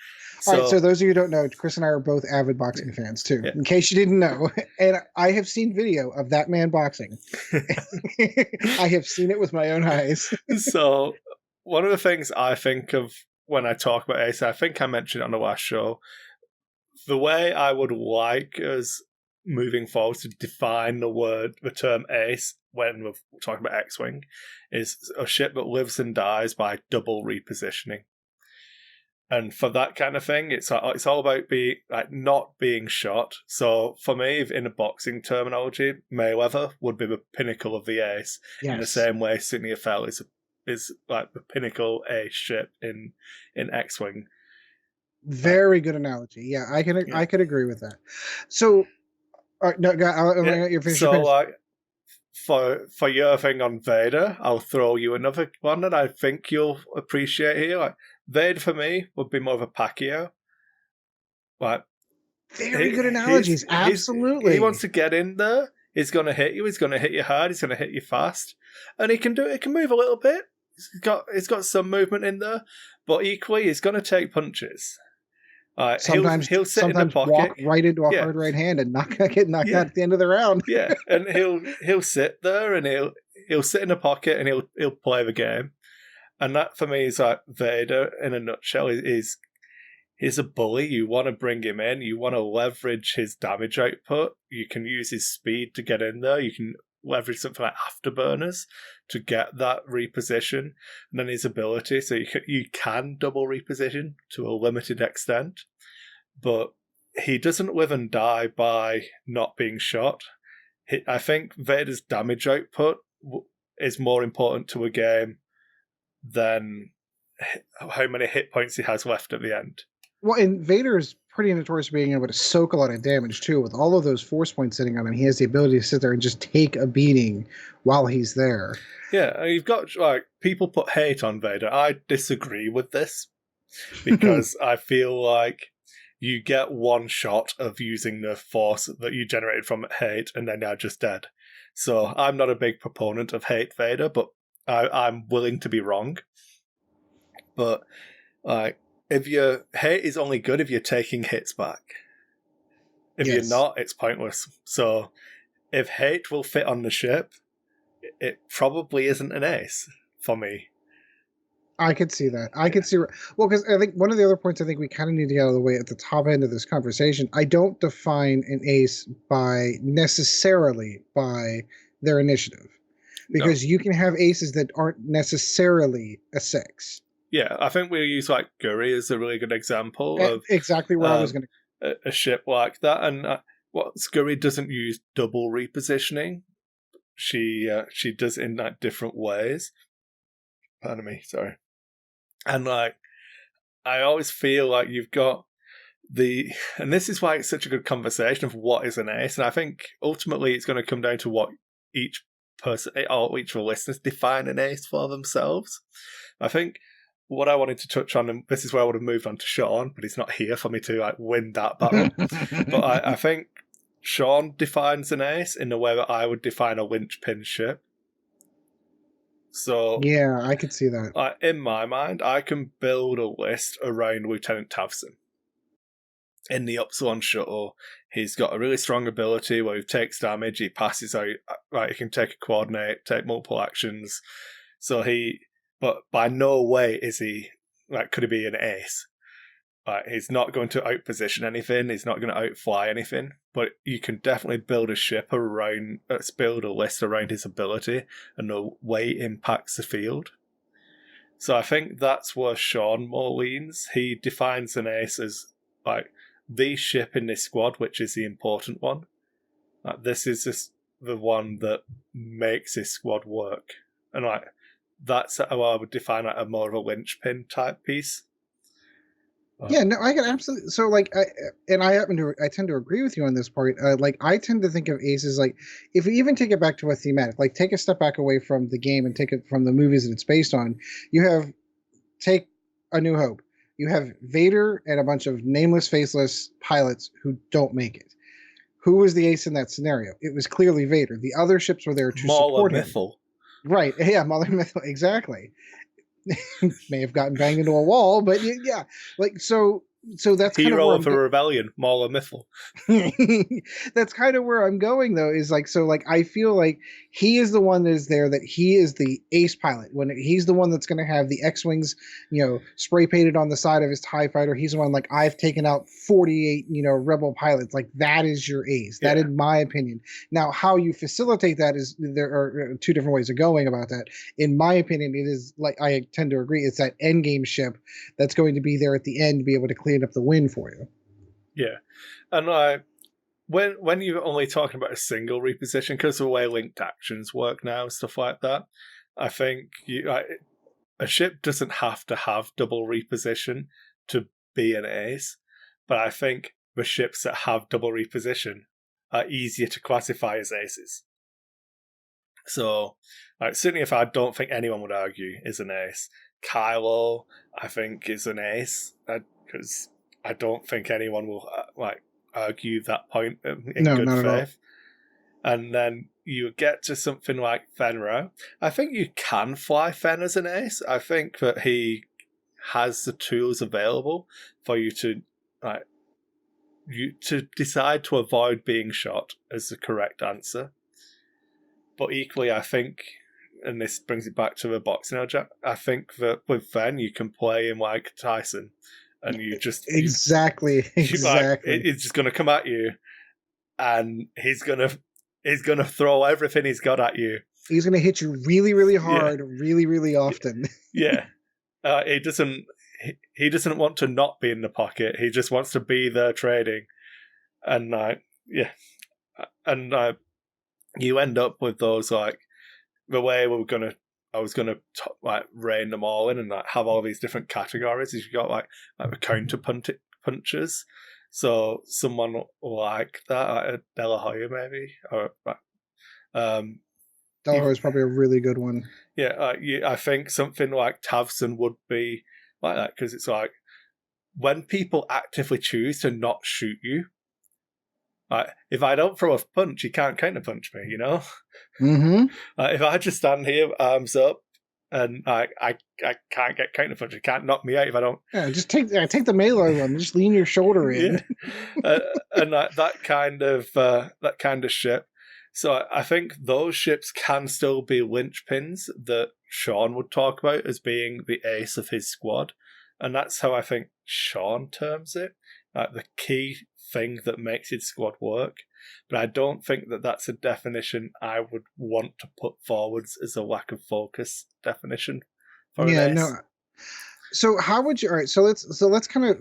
All right, so those of you who don't know, Kris and I are both avid boxing fans, too, in case you didn't know. And I have seen video of that man boxing. I have seen it with my own eyes. So one of the things I think of when I talk about ace, I think I mentioned it on the last show, the way I would like us moving forward to define the term ace when we're talking about X-Wing is a ship that lives and dies by double repositioning. And for that kind of thing, it's all about not being shot. So for me, in a boxing terminology, Mayweather would be the pinnacle of the ace. Yes. In the same way, Sidney Affel is like the pinnacle ace ship in X-Wing. Very good analogy. Yeah, I could agree with that. So, you're finished. So, for your thing on Vader, I'll throw you another one that I think you'll appreciate here. Vader for me would be more of a Pacquiao. Very good analogies. Absolutely. He wants to get in there. He's going to hit you. He's going to hit you hard. He's going to hit you fast, and he can do it. He can move a little bit. He's got some movement in there, but equally he's going to take punches. Sometimes he'll sit in the pocket, walk right into a hard right hand, and get knocked out at the end of the round. Yeah, and he'll sit there and he'll sit in the pocket and he'll play the game. And that for me is like Vader in a nutshell. He's a bully. You want to bring him in. You want to leverage his damage output. You can use his speed to get in there. You can leverage something like afterburners to get that reposition, and then his ability. So you can double reposition to a limited extent, but he doesn't live and die by not being shot. I think Vader's damage output is more important to a game than how many hit points he has left at the end. Well, and Vader's pretty notorious for being able to soak a lot of damage, too. With all of those force points sitting on him, he has the ability to sit there and just take a beating while he's there. Yeah, you've got, people put hate on Vader. I disagree with this because I feel like you get one shot of using the force that you generated from hate and then you're just dead. So I'm not a big proponent of hate Vader, but I'm willing to be wrong. But if your hate is only good if you're taking hits back. If you're not, it's pointless. So if hate will fit on the ship, it probably isn't an ace for me. I could see that. I could see. Well, because I think one of the other points I think we kind of need to get out of the way at the top end of this conversation. I don't define an ace by necessarily by their initiative, because you can have aces that aren't necessarily a 6. Yeah, I think we use like Guri as a really good example of exactly where I was going to a ship like that. And Guri doesn't use double repositioning. She does it in like different ways. Pardon me, sorry. And like, I always feel like you've got and this is why it's such a good conversation of what is an ace. And I think ultimately it's going to come down to what each person or each of the listeners define an ace for themselves. I think what I wanted to touch on, and this is where I would have moved on to Sean, but he's not here for me to like win that battle. But I think Sean defines an ace in the way that I would define a linchpin ship. So yeah, I could see that. In my mind, I can build a list around Lieutenant Tavson. In the Upsilon shuttle, he's got a really strong ability where he takes damage, he passes out, right, he can take a coordinate, take multiple actions. But by no way is he, like, could he be an ace? Like, he's not going to outposition anything, he's not going to outfly anything, but you can definitely build a ship around, build a list around his ability and the way it impacts the field. So I think that's where Sean more leans. He defines an ace as, like, the ship in this squad, which is the important one. Like, this is just the one that makes this squad work. And, like, that's how I would define like a more of a linchpin type piece. Yeah, no, I can absolutely. So, like, I tend to agree with you on this part. Like, I tend to think of aces like, if we even take it back to a thematic, like, take a step back away from the game and take it from the movies that it's based on. Take A New Hope. You have Vader and a bunch of nameless, faceless pilots who don't make it. Who was the ace in that scenario? It was clearly Vader. The other ships were there to support him. Mythal. Right. Yeah, Mauler Mythal. Exactly. May have gotten banged into a wall, but yeah. Like, so that's Hero kind of of a rebellion, Mauler Mythal. That's kind of where I'm going, though, is like, so like, I feel like he is the one that is there, that he is the ace pilot. When he's the one that's going to have the X-Wings, spray painted on the side of his TIE fighter. He's the one, like, I've taken out 48, rebel pilots. Like, that is your ace. That, in my opinion. Now, how you facilitate that is, there are two different ways of going about that. In my opinion, it is, like, I tend to agree, it's that endgame ship that's going to be there at the end to be able to clean up the win for you. Yeah. And when you're only talking about a single reposition, because of the way linked actions work now and stuff like that, I think a ship doesn't have to have double reposition to be an ace, but I think the ships that have double reposition are easier to classify as aces. So, certainly if I don't think anyone would argue is an ace, Kylo, I think, is an ace, because I don't think anyone will argue that point in good faith. And then you get to something like Fenrir. I think you can fly Fen as an ace. I think that he has the tools available for you to decide to avoid being shot as the correct answer. But equally, I think, and this brings it back to the boxing analogy, I think that with Fen, you can play him like Tyson, and you just... Exactly. He's just going to come at you, and he's going to throw everything he's got at you. He's going to hit you really, really hard, really, really often. Yeah. He doesn't want to not be in the pocket. He just wants to be there trading. And, you end up with those, like, the way I was gonna rein them all in and have all these different categories. You've got like the counter punchers. So someone like that, like a De La Hoya maybe, or De La Hoya is probably a really good one. Yeah, I think something like Tavson would be like that, because it's like when people actively choose to not shoot you. If I don't throw a punch, you can't counter punch me, Mm-hmm. If I just stand here, arms up, and I can't get counter punch, you can't knock me out if I don't. Yeah, just take the melee one, just lean your shoulder in. Yeah. And that kind of shit. So I think those ships can still be linchpins that Sean would talk about as being the ace of his squad. And that's how I think Sean terms it, like the key thing that makes his squad work. But I don't think that that's a definition I would want to put forwards as a lack of focus definition for an Yeah, ace. no. So how would you? All right, so let's kind of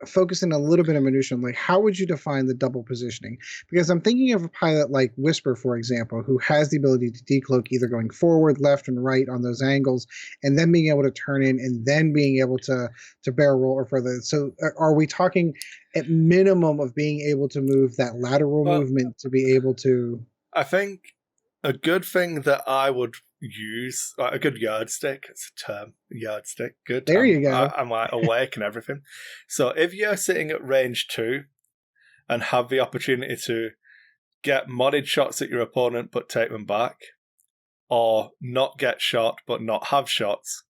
focus in a little bit of minutia on like how would you define the double positioning? Because I'm thinking of a pilot like Whisper, for example, who has the ability to decloak either going forward, left, and right on those angles, and then being able to turn in and then being able to barrel roll or further. So are we talking at minimum of being able to move that lateral Well, movement to be able to? I think a good thing that I would use, like a good yardstick, it's a term, yardstick, good. There you go. I'm like awake and everything. So if you're sitting at range 2 and have the opportunity to get modded shots at your opponent but take them back, or not get shot but not have shots,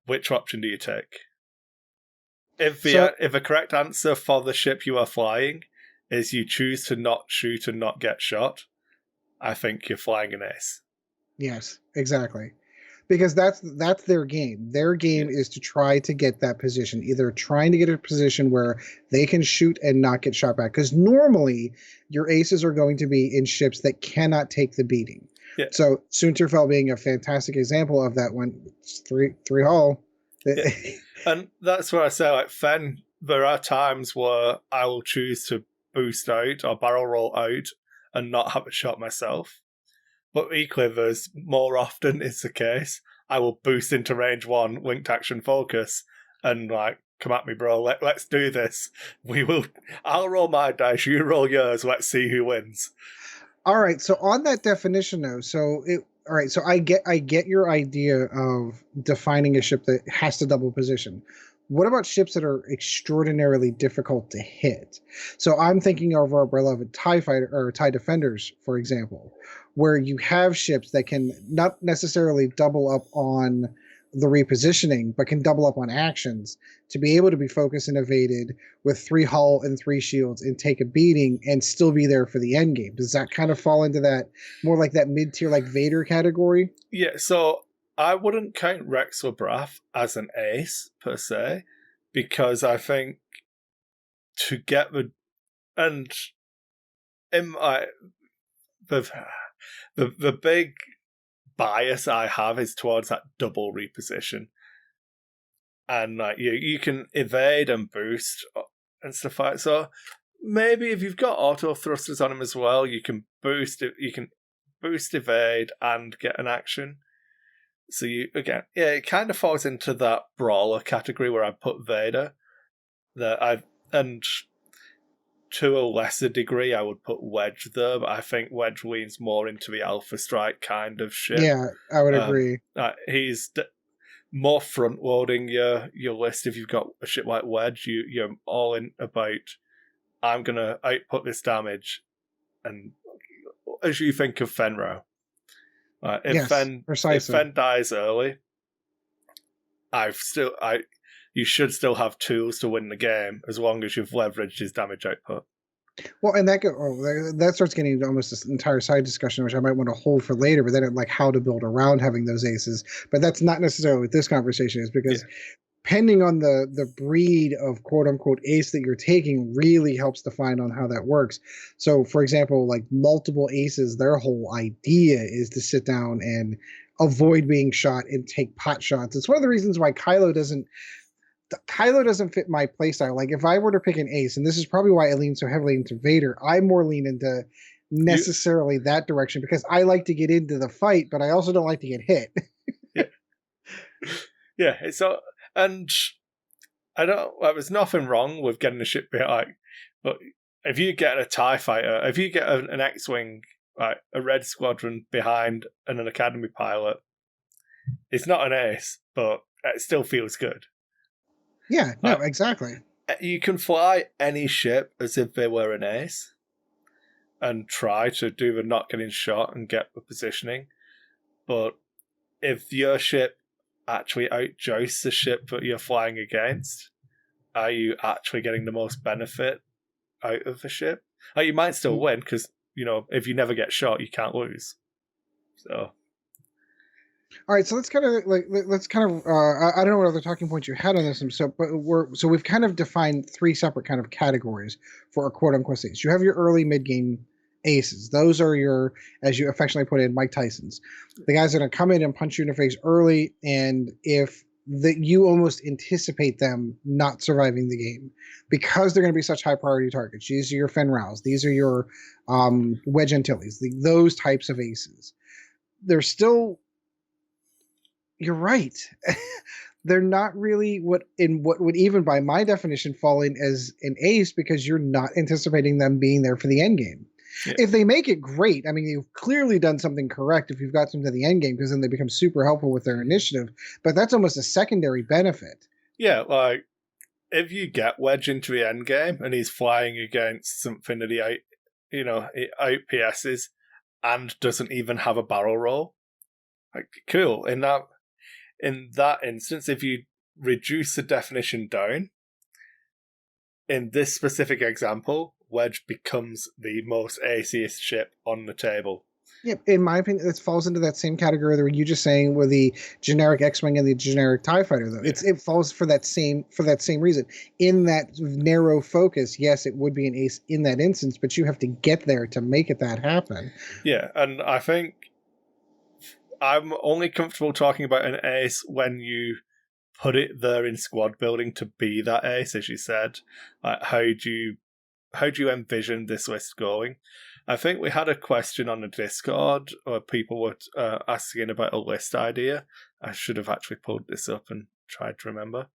which option do you take? If the correct answer for the ship you are flying is you choose to not shoot and not get shot, I think you're flying an ace. Yes, exactly. Because that's their game. Their game is to try to get that position, either trying to get a position where they can shoot and not get shot back. Because normally your aces are going to be in ships that cannot take the beating. Yeah. So Sunterfell being a fantastic example of that one. It's three hull. Yeah. And that's what I say, like Fen, there are times where I will choose to boost out or barrel roll out and not have a shot myself. But equally, there's more often it's the case, I will boost into range 1, linked action focus, and like, come at me, bro, let's do this. I'll roll my dice, you roll yours, let's see who wins. All right, so on that definition though, all right, so I get your idea of defining a ship that has to double position. What about ships that are extraordinarily difficult to hit? So I'm thinking of our beloved TIE fighter or TIE defenders, for example, where you have ships that can not necessarily double up on the repositioning, but can double up on actions to be able to be focused and evaded with 3 hull and 3 shields and take a beating and still be there for the end game. Does that kind of fall into that more like that mid-tier like Vader category? Yeah, so I wouldn't count Rex Labrath as an ace per se, because I think to get and in my the big bias I have is towards that double reposition, and like you can evade and boost and stuff like that. So maybe if you've got auto thrusters on him as well, you can boost evade and get an action. So it kind of falls into that brawler category where I put Vader. And to a lesser degree, I would put Wedge there, but I think Wedge leans more into the Alpha Strike kind of ship. Yeah, I would agree. He's more front loading your list. If you've got a ship like Wedge, you're all in about, I'm gonna output this damage, and as you think of Fenro. If Fen dies early, you should still have tools to win the game as long as you've leveraged his damage output. Well, and that starts getting into almost this entire side discussion, which I might want to hold for later. But then, like how to build around having those aces. But that's not necessarily what this conversation is, because depending on the breed of quote unquote ace that you're taking really helps define on how that works. So, for example, like multiple aces, their whole idea is to sit down and avoid being shot and take pot shots. It's one of the reasons why Kylo doesn't fit my playstyle. Like if I were to pick an ace, and this is probably why I lean so heavily into Vader, I more lean into necessarily that direction because I like to get into the fight, but I also don't like to get hit. And there's nothing wrong with getting a ship behind, but if you get a TIE fighter, if you get an X-Wing, like a red squadron behind and an Academy pilot, it's not an ace, but it still feels good. Yeah, no, exactly. You can fly any ship as if they were an ace and try to do the not getting shot and get the positioning, but if your ship actually outjoists the ship that you're flying against, are you actually getting the most benefit out of the ship? You might still win because if you never get shot, you can't lose. So. All right, so let's kind of I don't know what other talking points you had on this, but we've kind of defined three separate kind of categories for a quote unquote ace. You have your early mid game aces. Those are your, as you affectionately put it, Mike Tyson's. The guys that are gonna come in and punch you in the face early, and if you almost anticipate them not surviving the game because they're going to be such high priority targets. These are your Fen Raos. These are your Wedge Antilles. Those types of aces. They're still. You're right. They're not really what would even by my definition fall in as an ace because you're not anticipating them being there for the end game. Yeah. If they make it great, I mean, you've clearly done something correct if you've got them to the end game because then they become super helpful with their initiative. But that's almost a secondary benefit. Yeah, like if you get Wedge into the end game and he's flying against something that he outPSs and doesn't even have a barrel roll, like cool. In that instance, if you reduce the definition down, in this specific example, Wedge becomes the most aciest ship on the table. Yeah, in my opinion, it falls into that same category that you just saying with the generic X-Wing and the generic TIE Fighter, though. Yeah. It falls for that same reason. In that narrow focus, yes, it would be an ace in that instance, but you have to get there to make it that happen. Yeah, and I think I'm only comfortable talking about an ace when you put it there in squad building to be that ace, as you said. Like, how do you envision this list going? I think we had a question on the Discord where people were asking about a list idea. I should have actually pulled this up and tried to remember.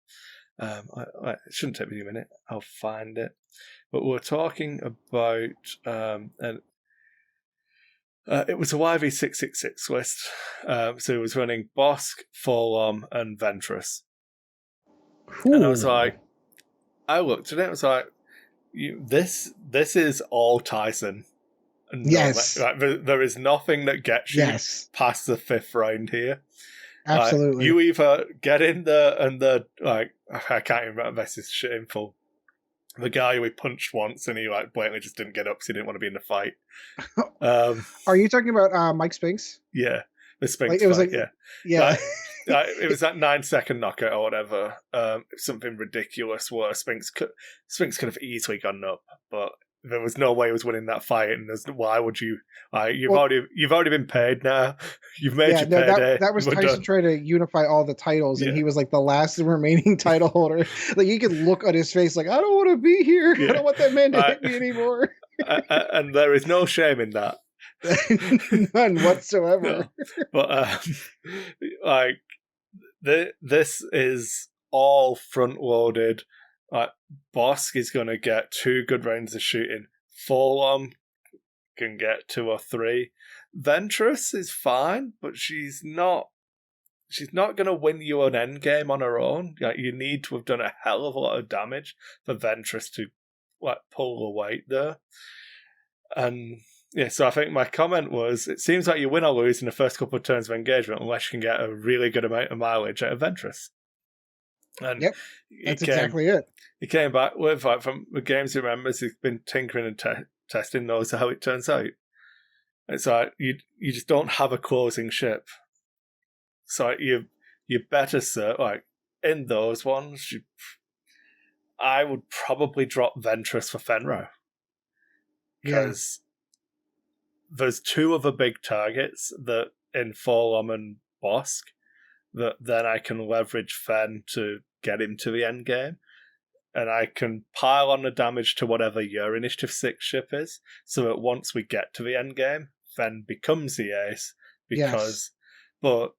It shouldn't take me a minute. I'll find it. But we're talking about... it was a YV666 list. So it was running Bosk, Forlom, and Ventress. Ooh. And I was like... I looked at it, I was like... This is all Tyson. No, yes. There is nothing that gets you past the 5th round here. Absolutely. You either get in there and I can't even remember, this is shameful. The guy who we punched once and he blatantly just didn't get up because he didn't want to be in the fight. Are you talking about Mike Spinks? Yeah, the Spinks fight, yeah. It was that 9-second knockout or whatever. Something ridiculous where Spinks could have easily gone up, but there was no way he was winning that fight. And why would you? You've already been paid now. You've made your payday. That was Tyson trying to unify all the titles, and he was like the last remaining title holder. Like you could look on his face, like I don't want to be here. I don't want that man to hit me anymore. And there is no shame in that. None whatsoever. No. But this is all front loaded. Bosk is going to get 2 good rounds of shooting. Forlom can get 2 or 3. Ventress is fine, but she's not going to win you an end game on her own. You need to have done a hell of a lot of damage for Ventress to pull the weight there. And yeah, so I think my comment was, it seems like you win or lose in the first couple of turns of engagement unless you can get a really good amount of mileage out of Ventress. And yep, that's exactly it. He came back with, from the games he remembers, he's been tinkering and testing those, how it turns out. It's like, you just don't have a closing ship. So you better, in those ones, I would probably drop Ventress for Fenrir. Because there's 2 other big targets that in Forlom and Bosk that then I can leverage Fen to get him to the end game. And I can pile on the damage to whatever your Initiative 6 ship is, so that once we get to the end game, Fen becomes the ace. But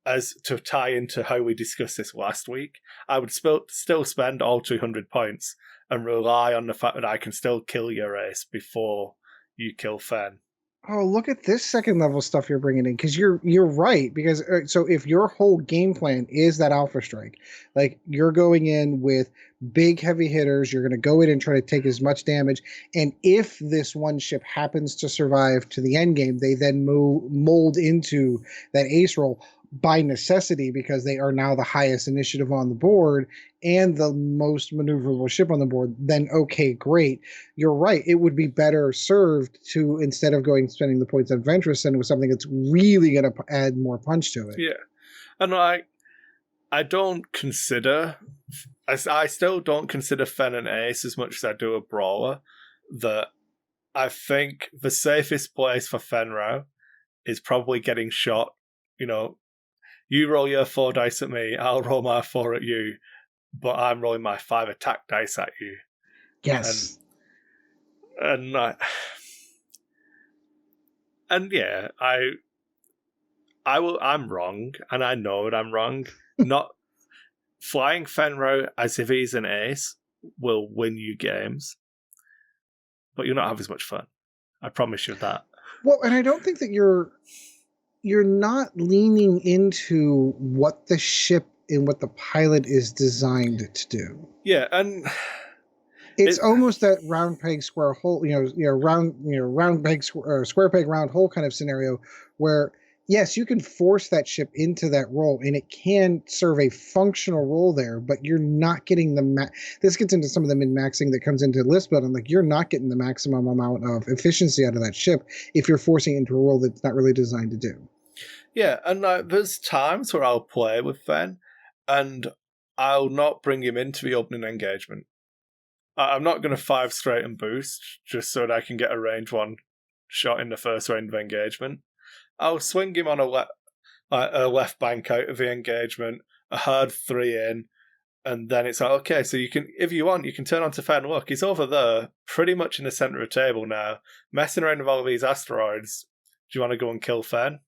as to tie into how we discussed this last week, I would still spend all 200 points and rely on the fact that I can still kill your ace before you kill Fen. Oh, look at this second level stuff you're bringing in, because you're right. Because so if your whole game plan is that Alpha Strike, like you're going in with big heavy hitters, you're going to go in and try to take as much damage, and if this one ship happens to survive to the end game, they then mold into that ace roll. by necessity because they are now the highest initiative on the board and the most maneuverable ship on the board, then okay, great. You're right. It would be better served to, instead of going spending the points on Ventress, send it with something that's really going to add more punch to it. Yeah. And I don't consider, I still don't consider Fen an ace as much as I do a brawler. That I think the safest place for Fenro is probably getting shot. You know, you roll your 4 dice at me, I'll roll my 4 at you, but I'm rolling my 5 attack dice at you. Yes. And yeah, I'm wrong, and I know that I'm wrong. Not flying Fenro as if he's an ace will win you games, but you'll not have as much fun. I promise you that. Well, and I don't think that you're not leaning into what the ship and what the pilot is designed to do. Yeah, and it's almost that round peg square hole, round peg square peg round hole kind of scenario where yes, you can force that ship into that role and it can serve a functional role there, but you're not getting this gets into some of the min-maxing that comes into list building. Like, you're not getting the maximum amount of efficiency out of that ship if you're forcing it into a role that's not really designed to do. Yeah, and there's times where I'll play with Fen and I'll not bring him into the opening engagement. I'm not going to 5 straight and boost just so that I can get a range 1 shot in the first round of engagement. I'll swing him on a left bank out of the engagement, a hard 3 in, and then it's like, okay, so you can, if you want, you can turn on to Fen. Look, he's over there, pretty much in the center of the table now, messing around with all of these asteroids. Do you want to go and kill Fen?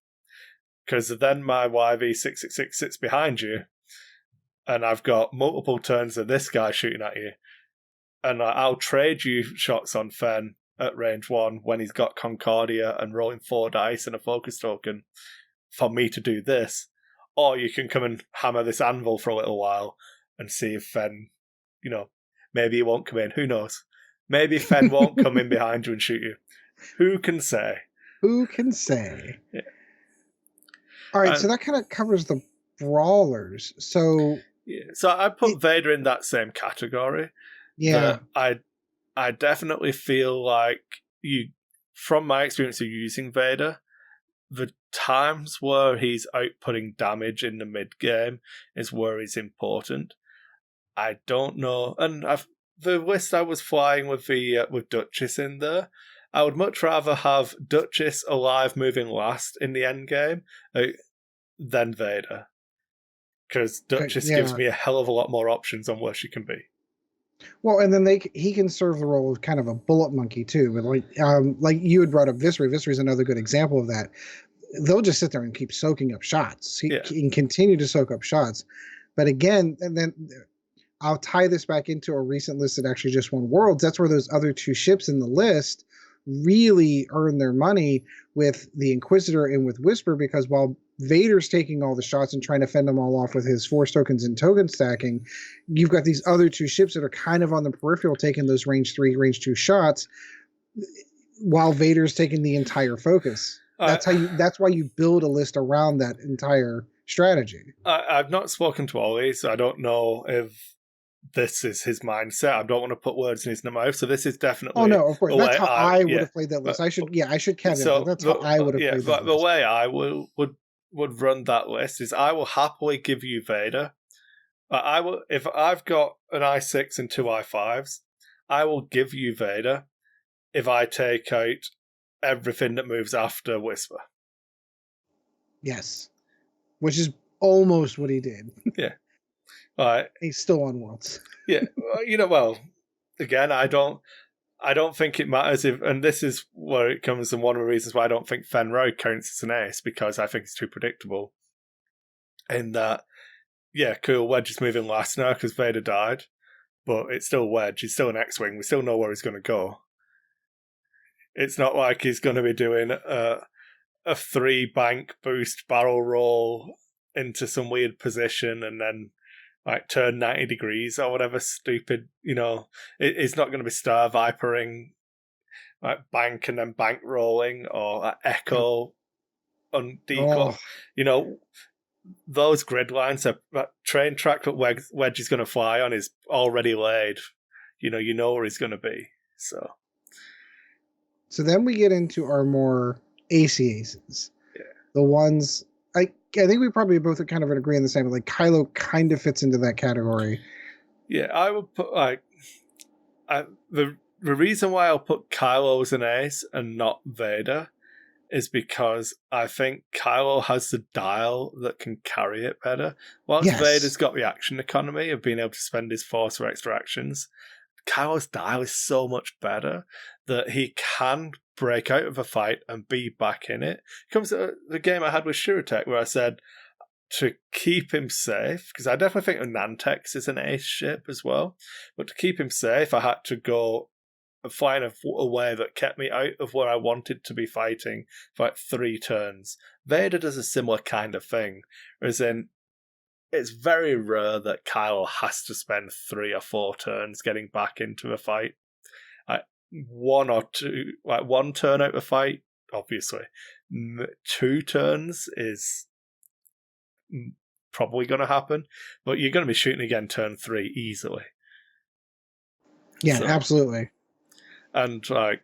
Because then my YV666 sits behind you, and I've got multiple turns of this guy shooting at you. And I'll trade you shots on Fen at range 1 when he's got Concordia and rolling 4 dice and a focus token for me to do this. Or you can come and hammer this anvil for a little while and see if Fen, maybe he won't come in. Who knows? Maybe Fen won't come in behind you and shoot you. Who can say? Who can say? Yeah. All right, so that kind of covers the brawlers. So yeah, so I put Vader in that same category. Yeah, I definitely feel like from my experience of using Vader, the times where he's outputting damage in the mid game is where he's important. I don't know, and the list I was flying with with Duchess in there, I would much rather have Duchess alive moving last in the end game than Vader, because Duchess gives me a hell of a lot more options on where she can be. Well, and then he can serve the role of kind of a bullet monkey too. But like you had brought up Viscery. Viscery is another good example of that. They'll just sit there and keep soaking up shots. He can continue to soak up shots. But again, and then I'll tie this back into a recent list that actually just won Worlds. That's where those other 2 ships in the list really earn their money with the Inquisitor and with Whisper, because while Vader's taking all the shots and trying to fend them all off with his force tokens and token stacking, you've got these other 2 ships that are kind of on the peripheral taking those range 3, range 2 shots while Vader's taking the entire focus. That's why you build a list around that entire strategy. I've not spoken to Ollie, so I don't know if this is his mindset. I don't want to put words in his mouth, so this is definitely. Oh no, of course. That's how I would have played that list. I should caveat so that's how I would have played that list. The way I would run that list is I will happily give you Vader. I will, if I've got an I6 and 2 I5s, I will give you Vader if I take out everything that moves after Whisper. Yes. Which is almost what he did. Yeah. Right. He's still on Worlds. Yeah. Well, again, I don't think it matters if, and this is where it comes, and one of the reasons why I don't think Fenro counts as an ace, because I think it's too predictable. In that, yeah, cool, Wedge is moving last now because Vader died, but it's still Wedge, he's still an X-Wing, we still know where he's going to go. It's not like he's going to be doing a 3 bank boost barrel roll into some weird position and then like turn 90 degrees or whatever stupid, it's not going to be Star Vipering, like bank and then bank rolling, or echo on decoy. those grid lines, that train track that Wedge is going to fly on is already laid. You know where he's going to be. So then we get into our more ACAs. Yeah. The ones I think we probably both are kind of agree on the same. Like Kylo kind of fits into that category. Yeah, I would put the reason why I'll put Kylo as an ace and not Vader is because I think Kylo has the dial that can carry it better. Whilst Vader's got the action economy of being able to spend his force for extra actions, Kylo's dial is so much better that he can break out of a fight and be back in it. It comes to the game I had with Shuratech where I said to keep him safe, because I definitely think Nantex is an ace ship as well, but to keep him safe I had to go and find a way that kept me out of where I wanted to be fighting for like 3 turns. Vader does a similar kind of thing, as in it's very rare that Kylo has to spend 3 or 4 turns getting back into a fight. Like 1 or 2, like 1 turn out of a fight, obviously. 2 turns is probably going to happen, but you're going to be shooting again turn 3 easily. Yeah, absolutely. And I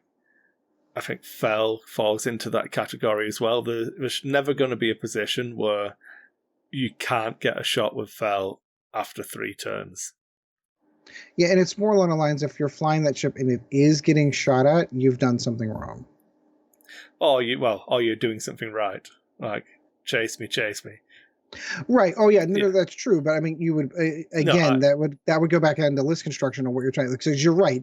think Fel falls into that category as well. There's never going to be a position where you can't get a shot with Fel after 3 turns. Yeah, and it's more along the lines, if you're flying that ship and it is getting shot at, you've done something wrong. Or you're doing something right. Like, chase me. Right. Oh yeah, no, that's true. But I mean, you would that would go back into list construction on what you're trying. Because you're right,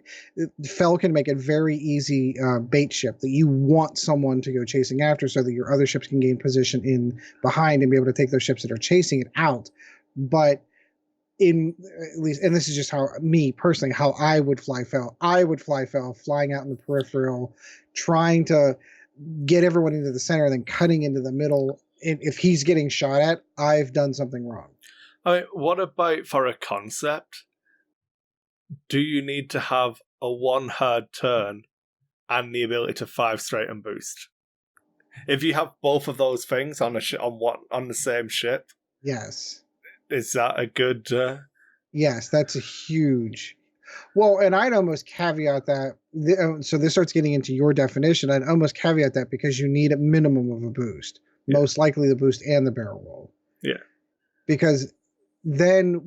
Fel can make a very easy bait ship that you want someone to go chasing after, so that your other ships can gain position in behind and be able to take those ships that are chasing it out. But at least, and this is just how me personally, how I would fly Fel. I would fly Fel flying out in the peripheral, trying to get everyone into the center, then cutting into the middle. If he's getting shot at, I've done something wrong. I mean, what about for a concept? Do you need to have a 1 hard turn and the ability to 5 straight and boost? If you have both of those things on the same ship, yes, is that a good? Yes, that's a huge. Well, and I'd almost caveat that. So this starts getting into your definition. I'd almost caveat that because you need a minimum of a boost. Yeah. Most likely the boost and the barrel roll. Yeah. Because then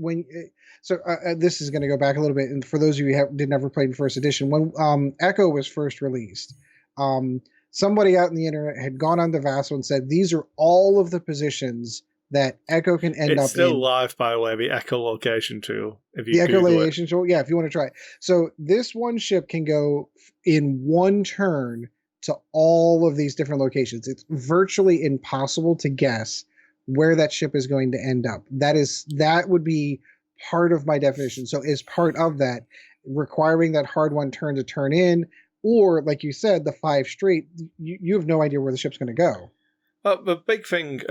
this is going to go back a little bit, and for those of you who did never play in first edition, when Echo was first released, somebody out in the internet had gone on to Vassal and said these are all of the positions that Echo can end up in. It's still live, by the way, the Echo location tool. The Echo location tool, yeah, if you want to try it. So this one ship can go in 1 turn to all of these different locations. It's virtually impossible to guess where that ship is going to end up. That would be part of my definition. So as part of that, requiring that hard 1 turn to turn in, or like you said, the 5 straight, you have no idea where the ship's going to go. The big thing,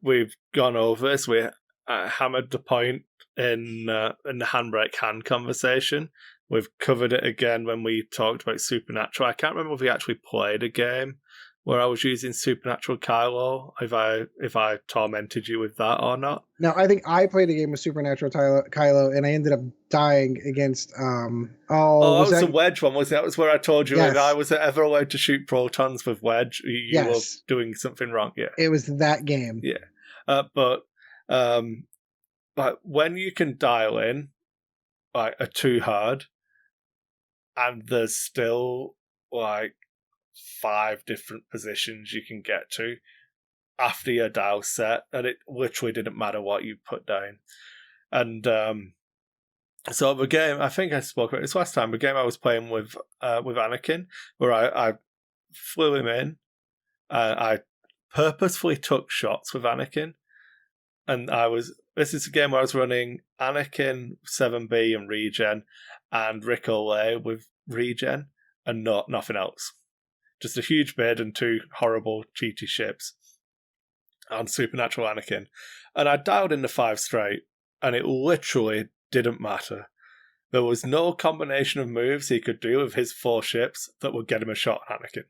we've gone over this, we hammered the point in the handbrake hand conversation. We've covered it again when we talked about Supernatural. I can't remember if we actually played a game where I was using Supernatural Kylo, if I tormented you with that or not. No, I think I played a game with Supernatural Kylo, and I ended up dying against... was that the Wedge one, was it? That was where I told you yes. If I was ever allowed to shoot protons with Wedge, you yes. were doing something wrong. Yeah, it was that game. Yeah, but when you can dial in like a 2 hard, and there's still like 5 different positions you can get to after your dial set, and it literally didn't matter what you put down. And so the game, I think I spoke about this last time, the game I was playing with Anakin, where I flew him in, I purposefully took shots with Anakin, and this is a game where I was running Anakin, 7B and regen, and Rick Olay with regen, and nothing else. Just a huge bid and 2 horrible cheaty ships on Supernatural Anakin. And I dialed in the 5 straight, and it literally didn't matter. There was no combination of moves he could do with his 4 ships that would get him a shot on Anakin.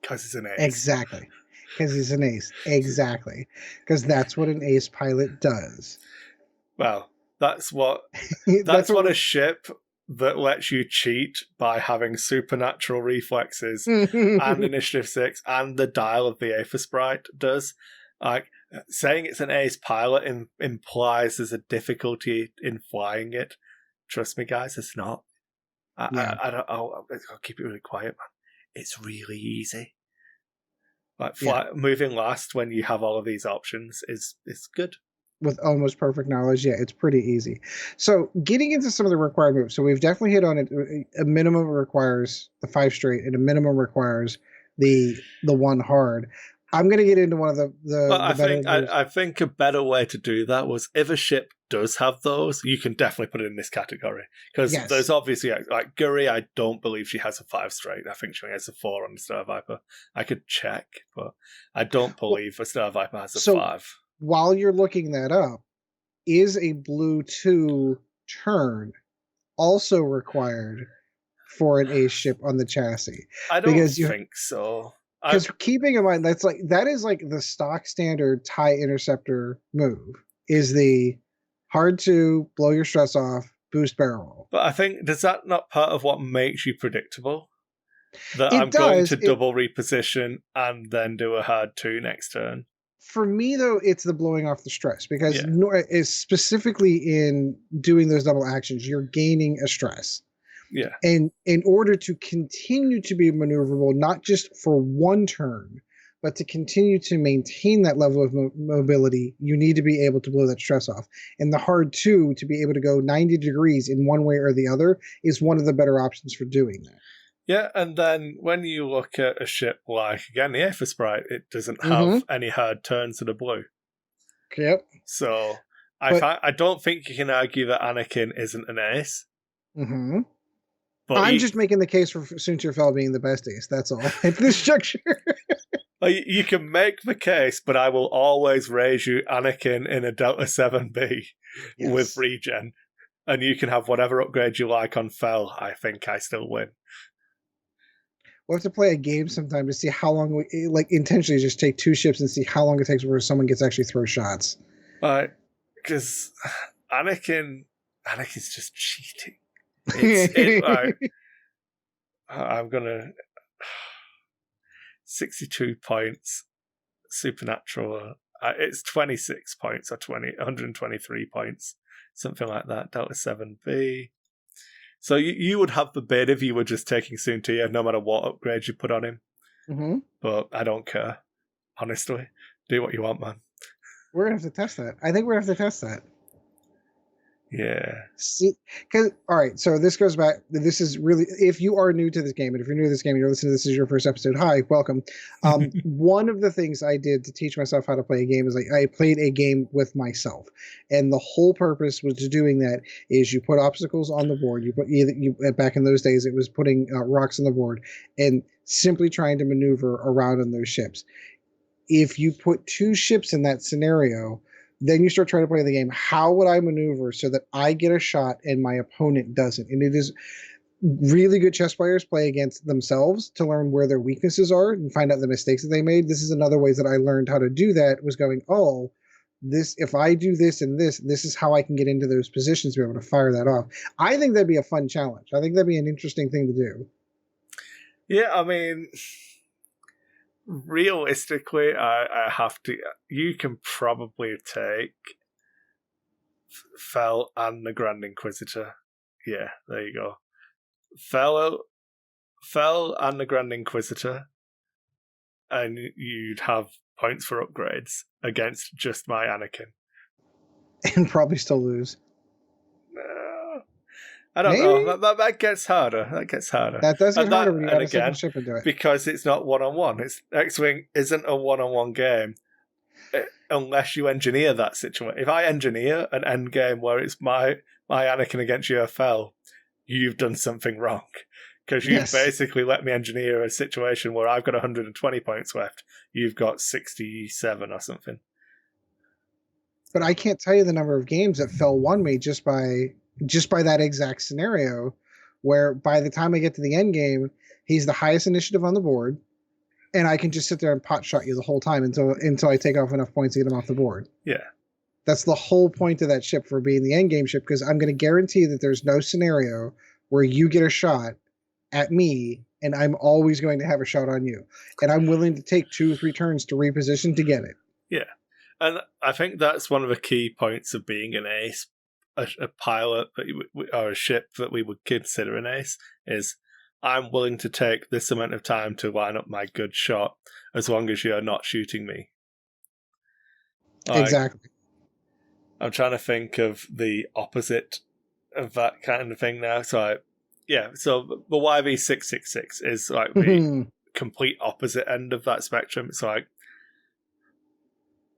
Because he's an ace. Exactly. Because he's an ace. Exactly. Because that's what an ace pilot does. Well, that's what That's a what ship that lets you cheat by having supernatural reflexes and initiative 6 and the dial of the Aether Sprite does. Like, saying it's an ace pilot implies there's a difficulty in flying it. Trust me, guys, it's not. I don't. I'll keep it really quiet, man. It's really easy. Like moving last when you have all of these options is good. With almost perfect knowledge, yeah, it's pretty easy. So getting into some of the required moves. So we've definitely hit on it. A minimum requires the 5 straight, and a minimum requires the 1 hard. I'm going to get into one of the I think a better way to do that was if a ship does have those, you can definitely put it in this category. Because there's obviously, like Guri, I don't believe she has a 5 straight. I think she has a 4 on the Star Viper. I could check, but I don't believe a Star Viper has a 5. While you're looking that up, is a blue 2 turn also required for an ace ship on the chassis? I don't think so. Because keeping in mind, that is like the stock standard TIE interceptor move is the hard 2, blow your stress off, boost barrel roll. But I think, does that not part of what makes you predictable? That I'm going to double reposition and then do a hard 2 next turn? For me, though, it's the blowing off the stress, because specifically in doing those double actions, you're gaining a stress. Yeah. And in order to continue to be maneuverable, not just for 1 turn, but to continue to maintain that level of mobility, you need to be able to blow that stress off. And the hard 2, to be able to go 90 degrees in one way or the other, is one of the better options for doing that. Yeah, and then when you look at a ship like, again, the Aether Sprite, it doesn't have any hard turns to the blue. Yep. So I don't think you can argue that Anakin isn't an ace. Mm-hmm. But I'm just making the case for Soontir Fel being the best ace. That's all. At this juncture. You can make the case, but I will always raise you Anakin in a Delta 7B with regen. And you can have whatever upgrade you like on Fel. I think I still win. We'll have to play a game sometime to see how long we intentionally just take 2 ships and see how long it takes before someone gets actually throw shots. Because Anakin's just cheating. I'm gonna 62 points supernatural. It's 26 points or 123 points, something like that. Delta 7B. So you would have the bid if you were just taking Soontir, no matter what upgrade you put on him. Mm-hmm. But I don't care. Honestly, do what you want, man. We're gonna have to test that. I think we're gonna have to test that. Yeah. See, all right. So this goes back. This is really, if you are new to this game, and if you're new to this game, and you're listening to this is your first episode. Hi, welcome. One of the things I did to teach myself how to play a game is I played a game with myself, and the whole purpose was doing that is you put obstacles on the board. You put back in those days it was putting rocks on the board and simply trying to maneuver around on those ships. If you put 2 ships in that scenario, then you start trying to play the game. How would I maneuver so that I get a shot and my opponent doesn't? And it is really good chess players play against themselves to learn where their weaknesses are and find out the mistakes that they made. This is another way that I learned how to do that, was going, if I do this and this is how I can get into those positions to be able to fire that off. I think that'd be a fun challenge. I think that'd be an interesting thing to do. Yeah, I mean, realistically, I have to. You can probably take Fel and the Grand Inquisitor. Yeah, there you go. Fel and the Grand Inquisitor, and you'd have points for upgrades against just my Anakin. And probably still lose. I don't know. That gets harder. That does get harder when you add a second ship into it. Because it's not one-on-one. X-Wing isn't a one-on-one game unless you engineer that situation. If I engineer an end game where it's my Anakin against your Fel, you've done something wrong. Because you've basically let me engineer a situation where I've got 120 points left. You've got 67 or something. But I can't tell you the number of games that Fel won me just by that exact scenario, where by the time I get to the end game, he's the highest initiative on the board. and I can just sit there and pot shot you the whole time until I take off enough points to get him off the board. Yeah. That's the whole point of that ship for being the end game ship, because I'm going to guarantee that there's no scenario where you get a shot at me and I'm always going to have a shot on you. And I'm willing to take 2 or 3 turns to reposition to get it. Yeah. And I think that's one of the key points of being an ace, a pilot or a ship that we would consider an ace, is I'm willing to take this amount of time to line up my good shot as long as you're not shooting me. Exactly. I'm trying to think of the opposite of that kind of thing now. So the YV666 is like the complete opposite end of that spectrum. It's like,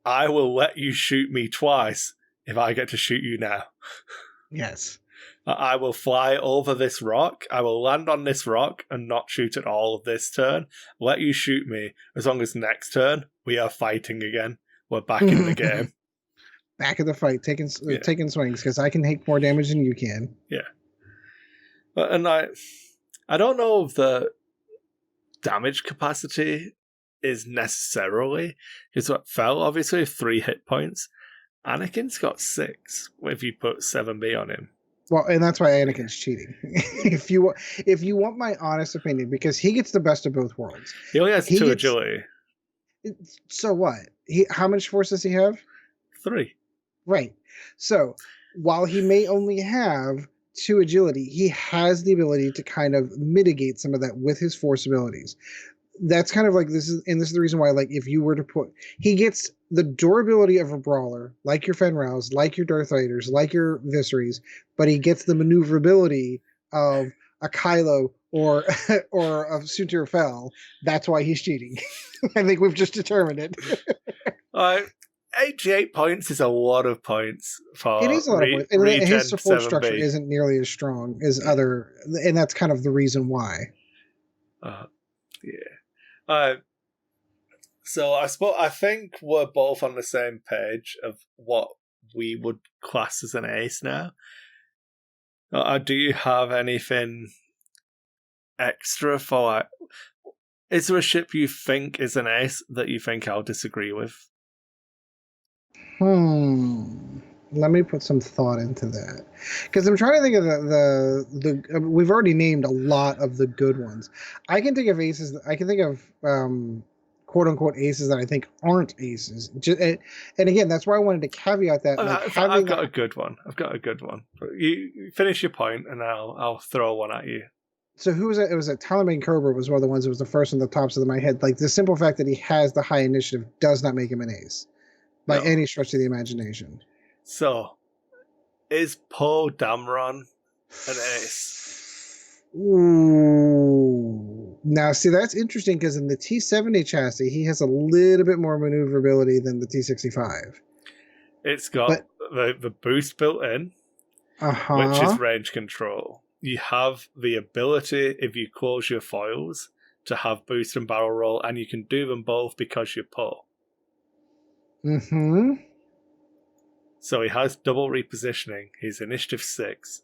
I will let you shoot me twice if I get to shoot you now. Yes. I will fly over this rock. I will land on this rock and not shoot at all this turn. Let you shoot me as long as next turn we are fighting again. We're back in the game. Back in the fight, taking swings, because I can take more damage than you can. Yeah. And I don't know if the damage capacity is necessarily, because what fell obviously 3 hit points. Anakin's got 6 if you put 7B on him. Well, and that's why Anakin's cheating. if you want my honest opinion, because he gets the best of both worlds. He only has 2 agility. So what? How much force does he have? 3. Right. So while he may only have 2 agility, he has the ability to kind of mitigate some of that with his force abilities. That's kind of like this is the reason why, like, if you were to he gets the durability of a brawler, like your Fenrals, like your Darth Vaders, like your Viserys, but he gets the maneuverability of a Kylo or a Sutur Fel. That's why he's cheating. I think we've just determined it. 88 points is a lot of points for it is a lot of points. And his support 7B. Structure isn't nearly as strong as other, and that's kind of the reason why. So I think we're both on the same page of what we would class as an ace now. Do you have anything extra for? Is there a ship you think is an ace that you think I'll disagree with? Let me put some thought into that, because I'm trying to think of the we've already named a lot of the good ones. I can think of aces. I can think of quote unquote aces that I think aren't aces. And again, that's why I wanted to caveat that. I've got a good one. You finish your point, and I'll throw one at you. So who was it? It was Talabane Cobra was one of the ones that was the first on the tops of my head. Like, the simple fact that he has the high initiative does not make him an ace by any stretch of the imagination. So, is Poe Dameron an ace? Ooh. Now, see, that's interesting, because in the T-70 chassis, he has a little bit more maneuverability than the T-65. It's got the boost built in, which is range control. You have the ability, if you close your foils, to have boost and barrel roll, and you can do them both because you're Poe. Mm-hmm. So he has double repositioning. He's initiative 6.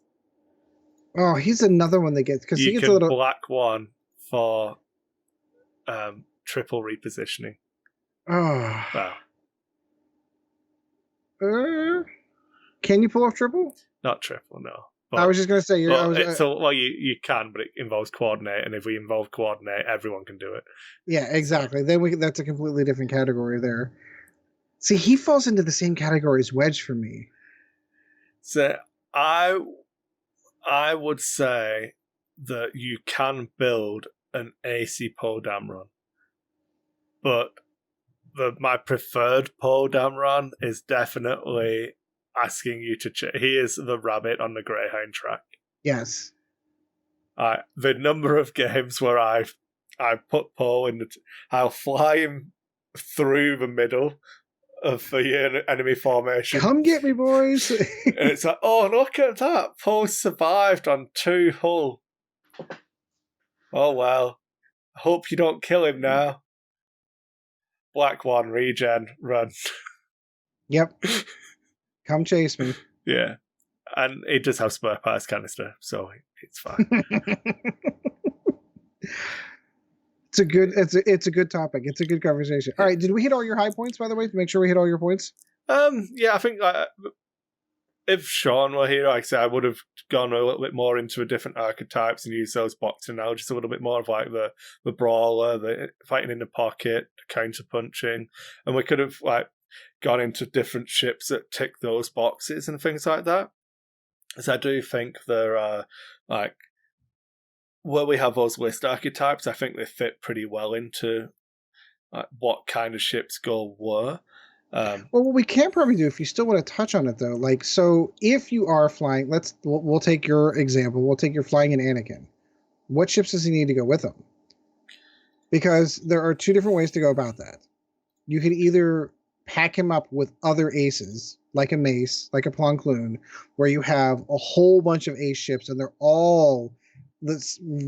Oh, he's another one that gets, because he gets a little black 1 for triple repositioning. Oh. Wow. Can you pull off triple? Not triple, no. But, I was just going to say, you can, but it involves coordinate, and if we involve coordinate, everyone can do it. Yeah, exactly. Then that's a completely different category there. See, he falls into the same category as Wedge for me. So I would say that you can build an AC Poe Dameron, but my preferred Poe Dameron is definitely asking you to he is the rabbit on the Greyhound track. Yes. The number of games where I put Poe in I'll fly him through the middle of the enemy formation. Come get me, boys. And it's like, oh, look at that. Poe survived on 2 hull. Oh, well. I hope you don't kill him now. Black 1, regen, run. Yep. Come chase me. Yeah. And it does have spare parts canister, so it's fine. it's a good topic. It's a good conversation. All right, did we hit all your high points, by the way? Make sure we hit all your points. Yeah, I think if Sean were here, like I said, I would have gone a little bit more into a different archetypes and used those boxing now, just a little bit more of like the brawler, the fighting in the pocket, the counter punching, and we could have like gone into different ships that tick those boxes and things like that. So I do think there are like where we have those list archetypes, I think they fit pretty well into what kind of ships goal were. Well, what we can probably do, if you still want to touch on it though, like, so if you are flying, we'll take your example. We'll take your flying in Anakin. What ships does he need to go with him? Because there are two different ways to go about that. You could either pack him up with other aces, like a Mace, like a Plo Koon, where you have a whole bunch of ace ships and they're all,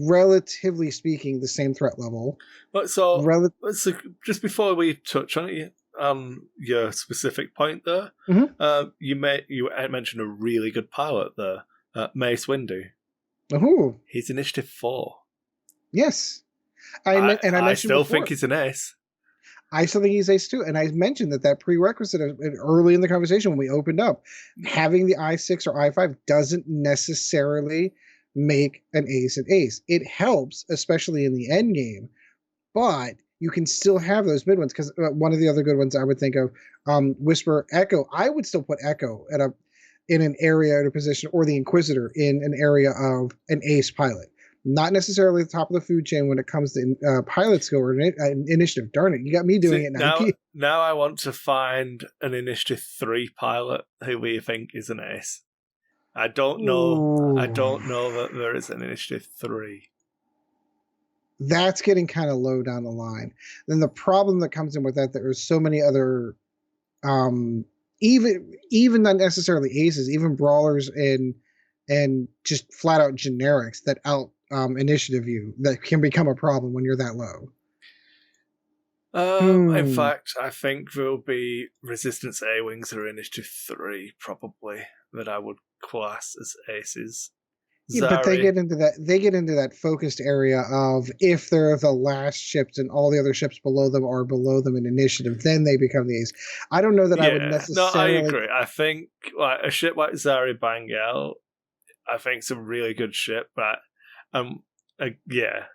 relatively speaking, the same threat level. But so just before we touch on it, your specific point there, you mentioned a really good pilot there, Mace Windu. Oh, he's initiative 4. Yes, I still think he's an ace. I still think he's ace too, and I mentioned that prerequisite early in the conversation when we opened up, having the I6 or I5 doesn't necessarily make an ace an ace. It helps, especially in the end game, but you can still have those mid ones, because one of the other good ones I would think of, Whisper, Echo. I would still put Echo in an area in a position, or the Inquisitor in an area of an ace pilot. Not necessarily the top of the food chain when it comes to pilot skill or initiative. Darn it, you got me doing it now. Now I want to find an initiative 3 pilot who we think is an ace. I don't know. I don't know that there is an initiative 3. That's getting kind of low down the line. Then the problem that comes in with that, there are so many other, even not necessarily aces, even brawlers and just flat out generics that out initiative you, that can become a problem when you're that low. In fact, I think there'll be Resistance A-Wings or Initiative 3, probably, that I would class as aces. Yeah, but they get into that focused area of, if they're the last ships and all the other ships below them are below them in initiative, then they become the ace. I don't know that I would necessarily... No, I agree. I think like a ship like Zari Bangel, I think it's a really good ship, but yeah.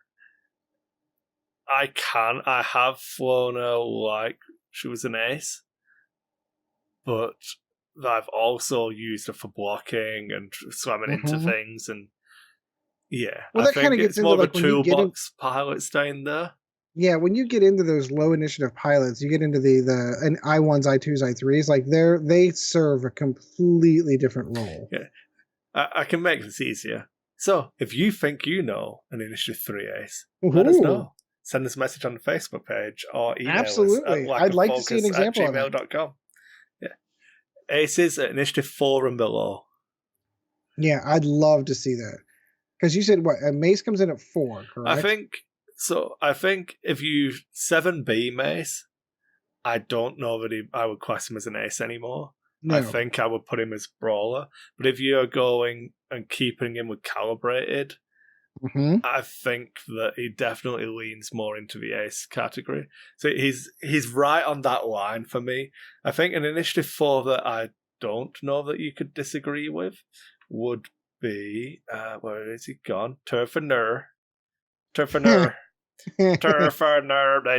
I have flown her like she was an ace, but I've also used her for blocking and slamming into things, and well, I think it's more of a toolbox pilots down there. Yeah, when you get into those low initiative pilots, you get into the I1s, I2s, I3s, like they serve a completely different role. Yeah, I can make this easier. So, if you think you know an Initiative 3 ace, let us know. Send us a message on the Facebook page or email us at I'd like to see an example of gmail.com. Yeah. Aces at Initiative 4 and below. Yeah, I'd love to see that. Because you said, what, a Mace comes in at 4, correct? I think if you 7B Mace, I don't know that I would class him as an ace anymore. No. I think I would put him as brawler. But if you're going and keeping him with calibrated, I think that he definitely leans more into the ace category. So he's right on that line for me. I think an Initiative 4 that I don't know that you could disagree with would be, where is he gone? Turfiner, they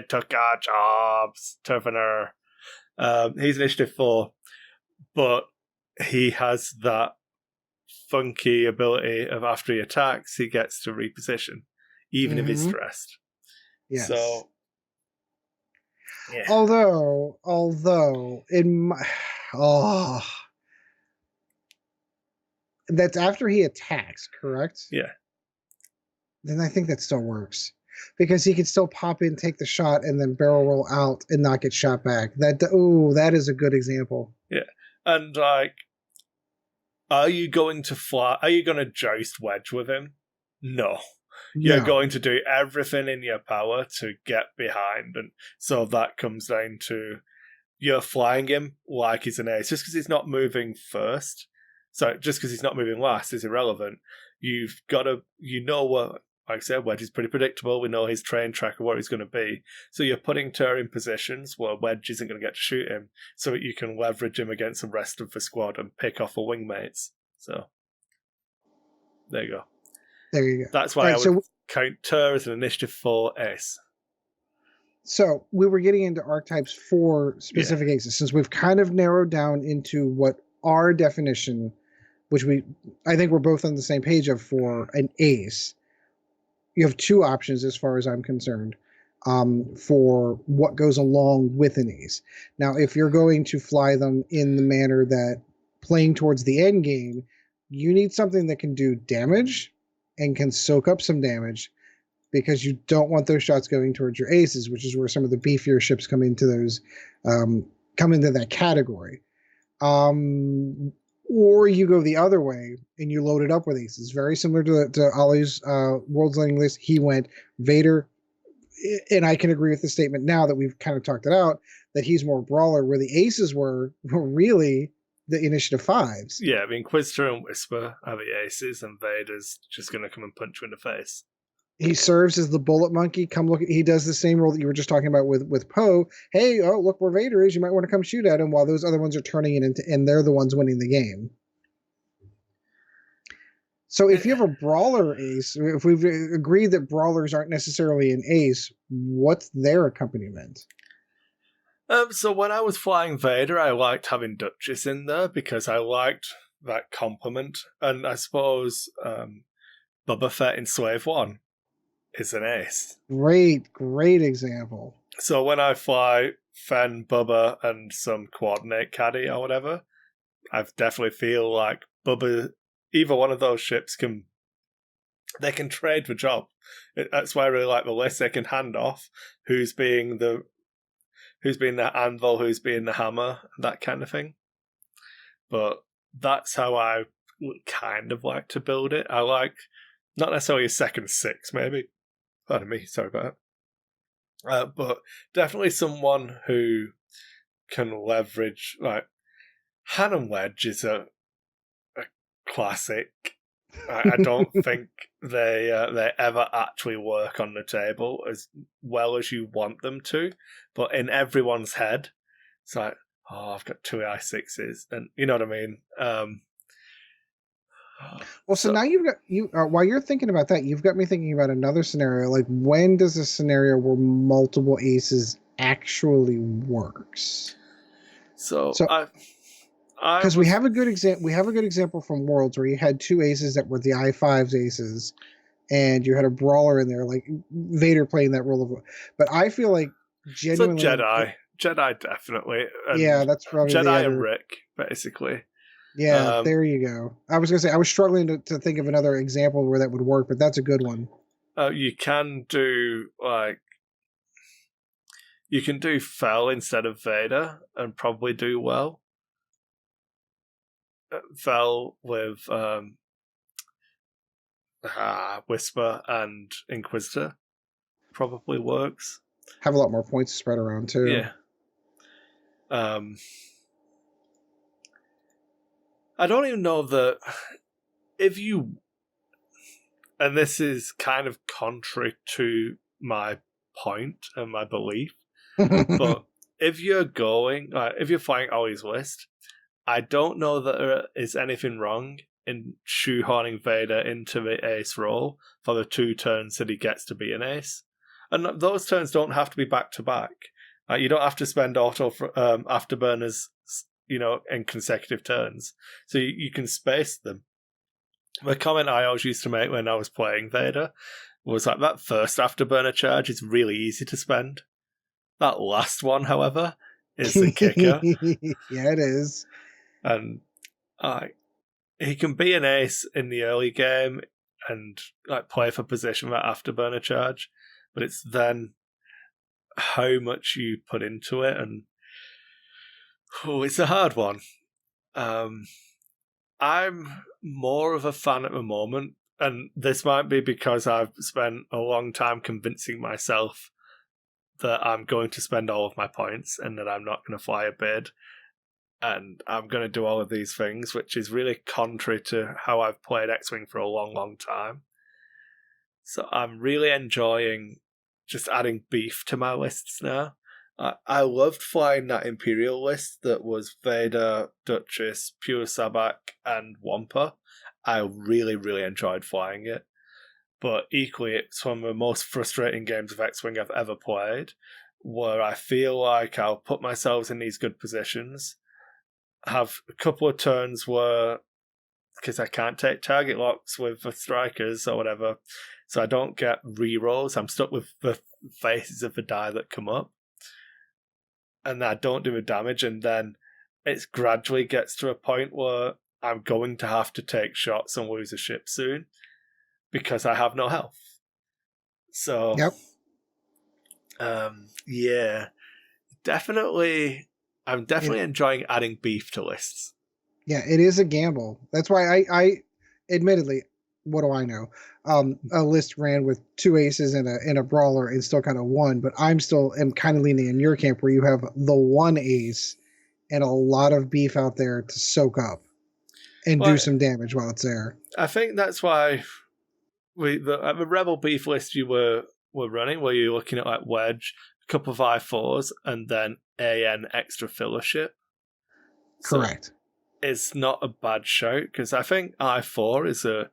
took our jobs. Turfiner. He's Initiative 4, but he has that funky ability of, after he attacks, he gets to reposition, even if he's stressed. Yes. So, yeah. Although in my, that's after he attacks, correct? Yeah. Then I think that still works, because he can still pop in, take the shot, and then barrel roll out and not get shot back. That is a good example. Yeah, and like, are you going to fly? Are you going to joust wedge with him? No. You're going to do everything in your power to get behind, and so that comes down to you're flying him like he's an ace. Just because he's not moving first, so just because he's not moving last is irrelevant. You've got to, like I said, Wedge is pretty predictable. We know his train track of what he's going to be. So you're putting Tur in positions where Wedge isn't going to get to shoot him, so that you can leverage him against the rest of the squad and pick off the wingmates. So there you go. There you go. That's why I would count Tur as an initiative 4 ace. So we were getting into archetypes for specific aces, since we've kind of narrowed down into what our definition, which I think we're both on the same page of, for an ace. You have two options as far as I'm concerned for what goes along with an ace. Now, if you're going to fly them in the manner that playing towards the end game, you need something that can do damage and can soak up some damage, because you don't want those shots going towards your aces, which is where some of the beefier ships come into that category. Or you go the other way and you load it up with aces. Very similar to Ollie's World's Ending list. He went Vader, and I can agree with the statement now that we've kind of talked it out, that he's more brawler, where the aces were really the initiative 5s. Yeah, the Inquisitor and Whisper are the aces, and Vader's just going to come and punch you in the face. He serves as the bullet monkey. Come look. He does the same role that you were just talking about with Poe. Hey, oh, look where Vader is. You might want to come shoot at him, while those other ones are turning it into, and they're the ones winning the game. So if you have a brawler ace, if we've agreed that brawlers aren't necessarily an ace, what's their accompaniment? So when I was flying Vader, I liked having Duchess in there because I liked that complement, and I suppose Boba Fett in Slave One is an ace. Great example. So when I fly Fen, Bubba, and some coordinate caddy or whatever, I definitely feel like Bubba, either one of those ships can trade the job. That's why I really like the list. They can hand off who's being the anvil, who's being the hammer, that kind of thing. But that's how I kind of like to build it. I like not necessarily a second 6, maybe. Pardon me, sorry about that. But definitely someone who can leverage, like, Han and Wedge is a classic. I don't think they ever actually work on the table as well as you want them to, but in everyone's head, it's like, oh, I've got 2 I6s, and you know what I mean? Well, so now while you're thinking about that, you've got me thinking about another scenario. Like, when does a scenario where multiple aces actually works? So because we have a good example from Worlds where you had 2 aces that were the I5's aces, and you had a brawler in there, like Vader playing that role of. But I feel like genuinely, so Jedi definitely. Yeah, that's probably Jedi and Rick, basically. Yeah, there you go. I was gonna say I was struggling to think of another example where that would work, but that's a good one. You can do Fel instead of Vader and probably do well. Fel with Whisper and Inquisitor probably works. Have a lot more points to spread around too. Yeah. I don't even know that if you, and this is kind of contrary to my point and my belief, but if you're flying Ollie's list, I don't know that there is anything wrong in shoehorning Vader into the ace role for the 2 turns that he gets to be an ace. And those turns don't have to be back to back. You don't have to spend auto afterburners, in consecutive turns. So you can space them. The comment I always used to make when I was playing Vader was like, that first afterburner charge is really easy to spend. That last one, however, is the kicker. Yeah, it is. And he can be an ace in the early game and play for position with that afterburner charge, but it's then how much you put into it, and it's a hard one. I'm more of a fan at the moment, and this might be because I've spent a long time convincing myself that I'm going to spend all of my points and that I'm not going to fly a bid and I'm going to do all of these things, which is really contrary to how I've played X-Wing for a long, long time. So I'm really enjoying just adding beef to my lists now. I loved flying that Imperial list that was Vader, Duchess, Pure Sabak, and Wampa. I really, really enjoyed flying it. But equally, it's one of the most frustrating games of X-Wing I've ever played, where I feel like I'll put myself in these good positions, have a couple of turns where, because I can't take target locks with the strikers or whatever, so I don't get re-rolls. I'm stuck with the faces of the die that come up, and I don't do the damage, and then it gradually gets to a point where I'm going to have to take shots and lose a ship soon because I have no health. So, Yep. Yeah, definitely. I'm definitely enjoying adding beef to lists. Yeah, it is a gamble. That's why I admittedly, what do I know? A list ran with 2 aces and a brawler and still kind of won, but I'm still am kind of leaning in your camp where you have the 1 ace and a lot of beef out there to soak up and do some damage while it's there. I think that's why the Rebel beef list you were running, where you're looking at like Wedge, a couple of I4s, and then AN extra fellowship. Correct. So it's not a bad shout, because I think I4 is a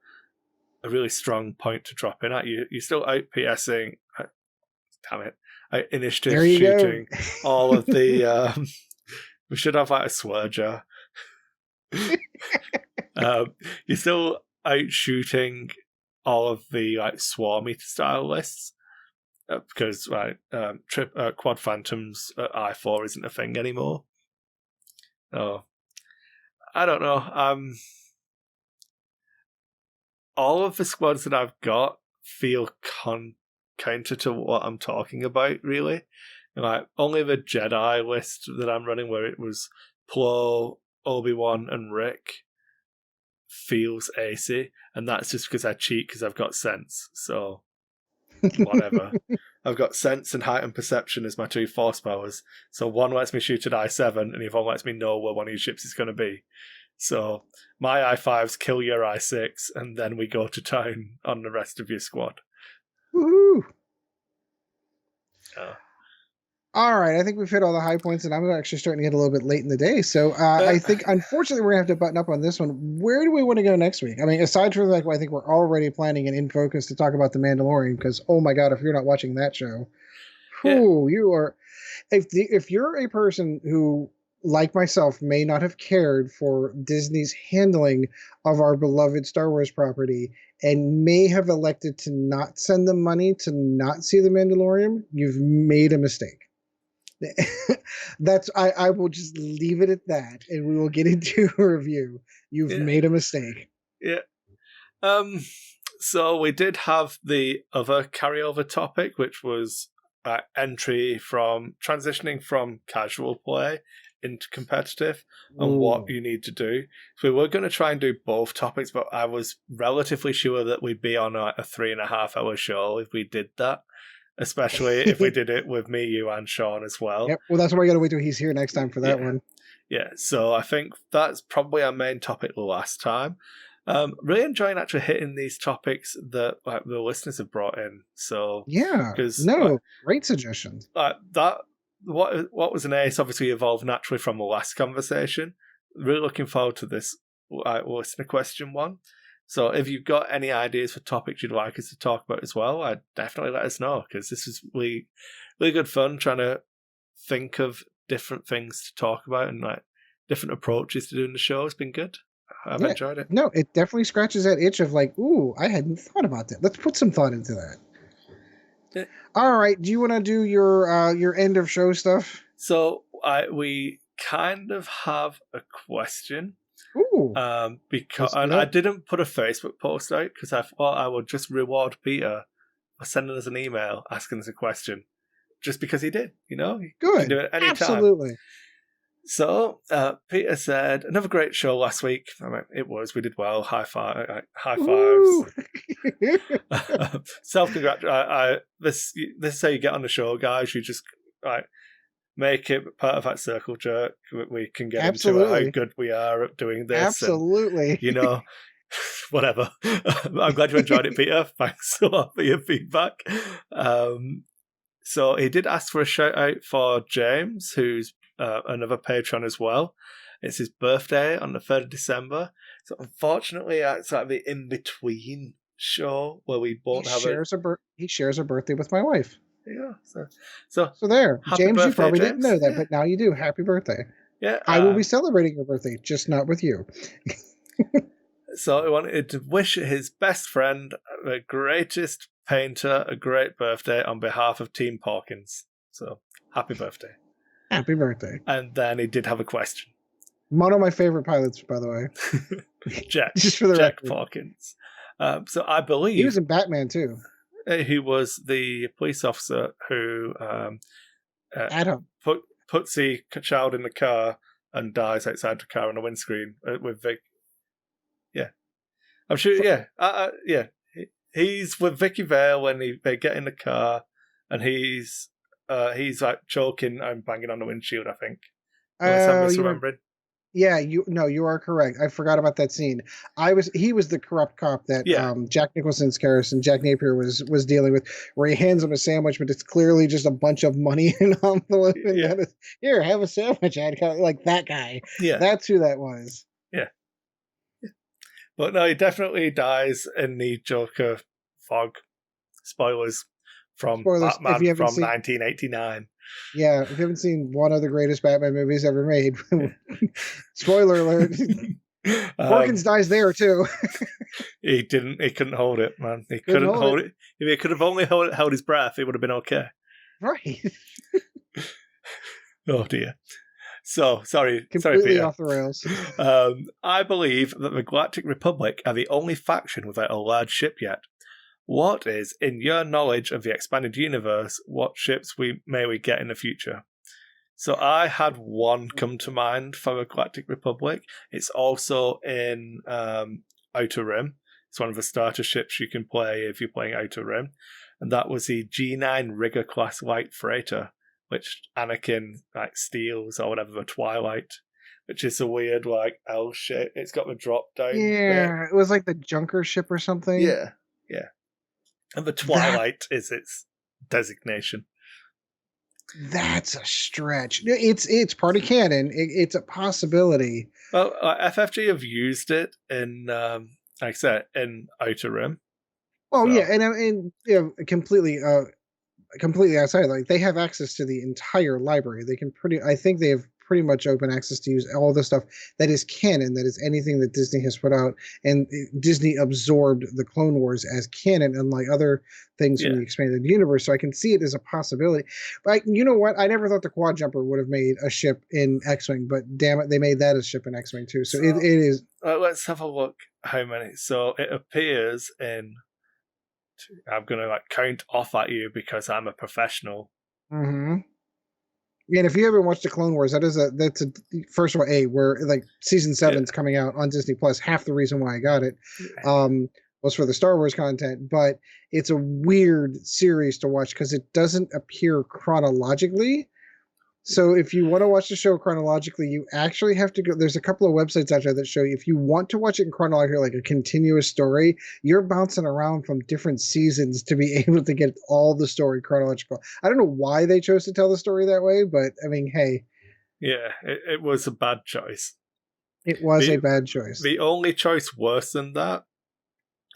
really strong point to drop in at. You're still out PSing, damn it, out initiative shooting all of the. We should have like a swear jar. You're still out shooting all of the like swarmy style lists, because quad phantoms at I4 isn't a thing anymore. Oh, I don't know. All of the squads that I've got feel counter to what I'm talking about, really. Like, only the Jedi list that I'm running, where it was Plo, Obi-Wan, and Rick, feels acey, and that's just because I cheat because I've got sense. So, whatever. I've got sense and heightened perception as my 2 force powers. So one lets me shoot at I7, and the other one lets me know where one of your ships is going to be. So my I5s kill your I6, and then we go to town on the rest of your squad. Woohoo! All right, I think we've hit all the high points, and I'm actually starting to get a little bit late in the day. So I think, unfortunately, we're going to have to button up on this one. Where do we want to go next week? I mean, aside from like, I think we're already planning an in focus to talk about The Mandalorian, because, oh my God, if you're not watching that show, you are. If you're a person who, like myself, may not have cared for Disney's handling of our beloved Star Wars property and may have elected to not send them money to not see The Mandalorian, you've made a mistake. That's I will just leave it at that, and we will get into a review. You've made a mistake. Yeah. So we did have the other carryover topic, which was entry from transitioning from casual play into competitive and what you need to do. So we were going to try and do both topics, but I was relatively sure that we'd be on a 3.5 hour show if we did that. Especially if we did it with me, you, and Sean as well. Yep. Well, that's why we got to wait till he's here next time for that one. Yeah. So I think that's probably our main topic last time. Really enjoying actually hitting these topics that like the listeners have brought in. So great suggestions. That what was an ace obviously evolved naturally from the last conversation. Really looking forward to this listener question one. So if you've got any ideas for topics you'd like us to talk about as well, I'd definitely let us know, because this is really, really good fun trying to think of different things to talk about and like different approaches to doing the show. It's been good. I've enjoyed it. No, it definitely scratches that itch of like, ooh, I hadn't thought about that. Let's put some thought into that. Yeah. All right. Do you want to do your end of show stuff? So we kind of have a question. Ooh. Because I didn't put a Facebook post out because I thought I would just reward Peter for sending us an email asking us a question, just because he did. You know, good. You can do it anytime. Absolutely. So Peter said, another great show last week. I mean, it was. We did well. High fives. Self-congratulate. This is how you get on the show, guys. You just make it part of that circle jerk. We can get into how good we are at doing this. Absolutely. And, Whatever. I'm glad you enjoyed it, Peter. Thanks a lot for your feedback. So he did ask for a shout out for James, who's another patron as well. It's his birthday on the 3rd of December. So unfortunately, it's like the in-between show where we both he shares a birthday with my wife. Yeah. So there. James, birthday, you probably James. didn't know that, but now you do. Happy birthday. Yeah. I will be celebrating your birthday, just not with you. So I wanted to wish his best friend, the greatest painter, a great birthday on behalf of Team Porkins. So happy birthday. Happy birthday. And then he did have a question. One of my favorite pilots, by the way. Jack. Just for the Jack record. Porkins. So I believe he was in Batman too. He was the police officer who Adam puts the child in the car and dies outside the car on the windscreen with Vic. Yeah, I'm sure. Yeah, yeah. He's with Vicky Vale when they get in the car, and he's like choking and banging on the windshield. I think. Unless I'm misremembering. Yeah, you are correct. I forgot about that scene. He was the corrupt cop that Jack Nicholson's character, Jack Napier, was dealing with, where he hands him a sandwich, but it's clearly just a bunch of money in an envelope. And here, have a sandwich, Ed. Like that guy. Yeah, that's who that was. Yeah. But no, he definitely dies in the Joker fog. Spoilers from Batman from 1989. Yeah, if you haven't seen one of the greatest Batman movies ever made, spoiler alert, Porkins dies there too. He couldn't hold it, man. He couldn't hold it. If he could have only held his breath, it would have been okay. Right. Oh dear. So, sorry, completely Peter. Off the rails. I believe that the Galactic Republic are the only faction without a large ship yet. What is, in your knowledge of the expanded universe, what ships may we get in the future? So I had one come to mind for the Galactic Republic. It's also in Outer Rim. It's one of the starter ships you can play if you're playing Outer Rim. And that was the G9 Rigger class light freighter, which Anakin steals, or whatever, the Twilight, which is a weird L shape. It's got the drop down. Yeah, it was like the Junker ship or something. Yeah. And the Twilight is its designation. That's a stretch. It's part of canon. It's a possibility. Well, FFG have used it in, like I said, in Outer Rim. Oh, so. Yeah, and completely outside. Like, they have access to the entire library. They can I think they have pretty much open access to use all the stuff that is canon, that is anything that Disney has put out, and Disney absorbed the Clone Wars as canon, unlike other things from the expanded universe. So I can see it as a possibility. But you know what? I never thought the Quad Jumper would have made a ship in X-Wing, but damn it, they made that a ship in X-Wing too. So it is. Let's have a look. How many? So it appears in. I'm going to count off at you because I'm a professional. Mm-hmm. And if you haven't watched the Clone Wars, that's first of all, where season 7's coming out on Disney Plus. Half the reason why I got it was for the Star Wars content, but it's a weird series to watch because it doesn't appear chronologically. So if you want to watch the show chronologically, you actually have to go. There's a couple of websites out there that show you if you want to watch it in chronology, like a continuous story, you're bouncing around from different seasons to be able to get all the story chronological. I don't know why they chose to tell the story that way, but I mean, hey. Yeah, it was a bad choice. It was a bad choice. The only choice worse than that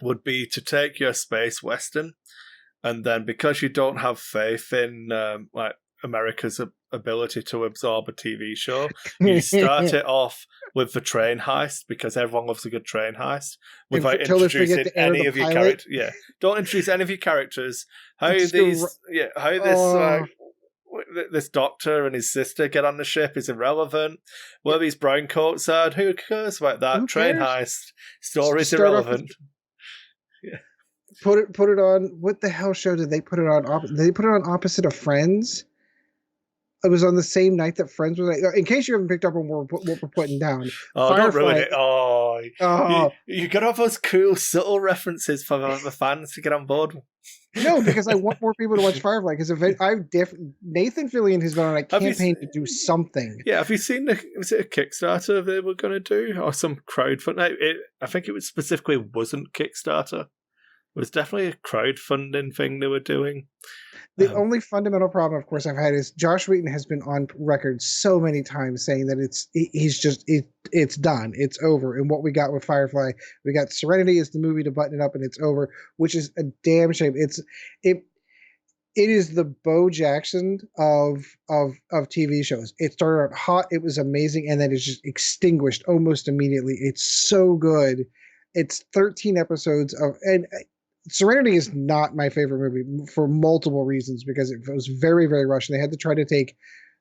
would be to take your space western, and then because you don't have faith in America's ability to absorb a TV show, you start it off with the train heist because everyone loves a good train heist without introducing any of your characters. Yeah, don't introduce any of your characters. This doctor and his sister get on the ship is irrelevant. Where these brown coats are, who cares about that? Train heist story's irrelevant. Yeah. Put it on. What the hell show did they put it on? Did they put it on opposite of Friends? it was on the same night that Friends was. In case you haven't picked up on what we're putting down, Oh, don't ruin Firefly. it. Oh, Oh you got to have those cool, subtle references for the fans to get on board. no, because I want more people to watch Firefly. Because Nathan Fillion has been on a campaign to do something. Yeah, have you seen was it a Kickstarter they were going to do or some crowdfunding? I think it specifically wasn't Kickstarter. It was definitely a crowdfunding thing they were doing. The only fundamental problem, of course, I've had is Josh Wheaton has been on record so many times saying that it's done, it's over. And what we got with Firefly, we got Serenity as the movie to button it up, and it's over, which is a damn shame. It is the Bo Jackson of TV shows. It started out hot, it was amazing, and then it's just extinguished almost immediately. It's so good. It's 13 episodes and Serenity is not my favorite movie for multiple reasons because it was very, very rushed. And they had to try to take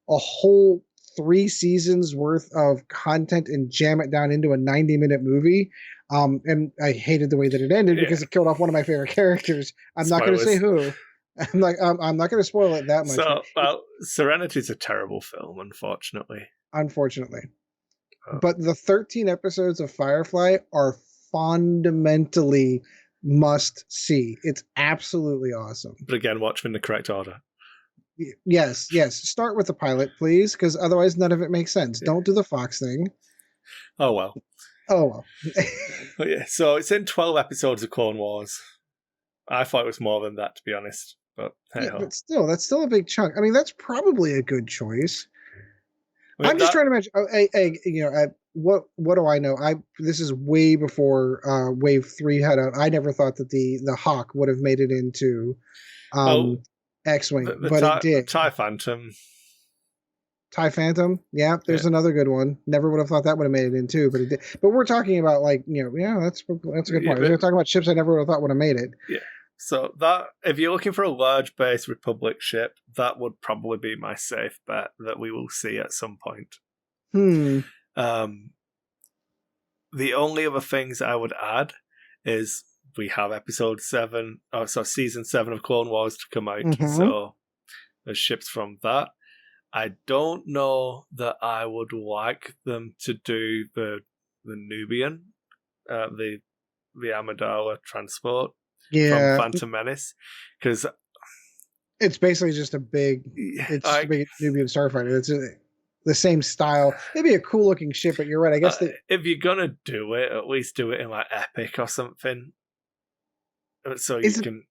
a whole 3 seasons worth of content and jam it down into a 90-minute movie. And I hated the way that it ended because it killed off one of my favorite characters. I'm not going to say who. I'm not going to spoil it that much. So, Serenity is a terrible film, unfortunately. Unfortunately. But the 13 episodes of Firefly are fundamentally must see. It's absolutely awesome. But again, watch them in the correct order. Yes. Start with the pilot, please, because otherwise none of it makes sense. Don't do the Fox thing. Oh well. But yeah, so it's in 12 episodes of Clone Wars. I thought it was more than that, to be honest. But hey, but still, that's still a big chunk. I mean, that's probably a good choice. I'm just trying to imagine. What do I know? This is way before Wave 3 had out. I never thought that the Hawk would have made it into X-Wing, but it did. TIE Phantom. TIE Phantom, yeah. There's another good one. Never would have thought that would have made it in too, but it did. But we're talking about that's a good point. We're talking about ships I never would have thought would have made it. Yeah. So that if you're looking for a large base Republic ship, that would probably be my safe bet that we will see at some point. The only other things I would add is we have season 7 of Clone Wars to come out. Mm-hmm. So there's ships from that. I don't know that I would like them to do the Nubian, the Amidala transport from Phantom Menace, because it's basically just a big Nubian starfighter. It's the same style. It'd be a cool looking ship, but you're right. I guess if you're gonna do it, at least do it in like Epic or something. So you can.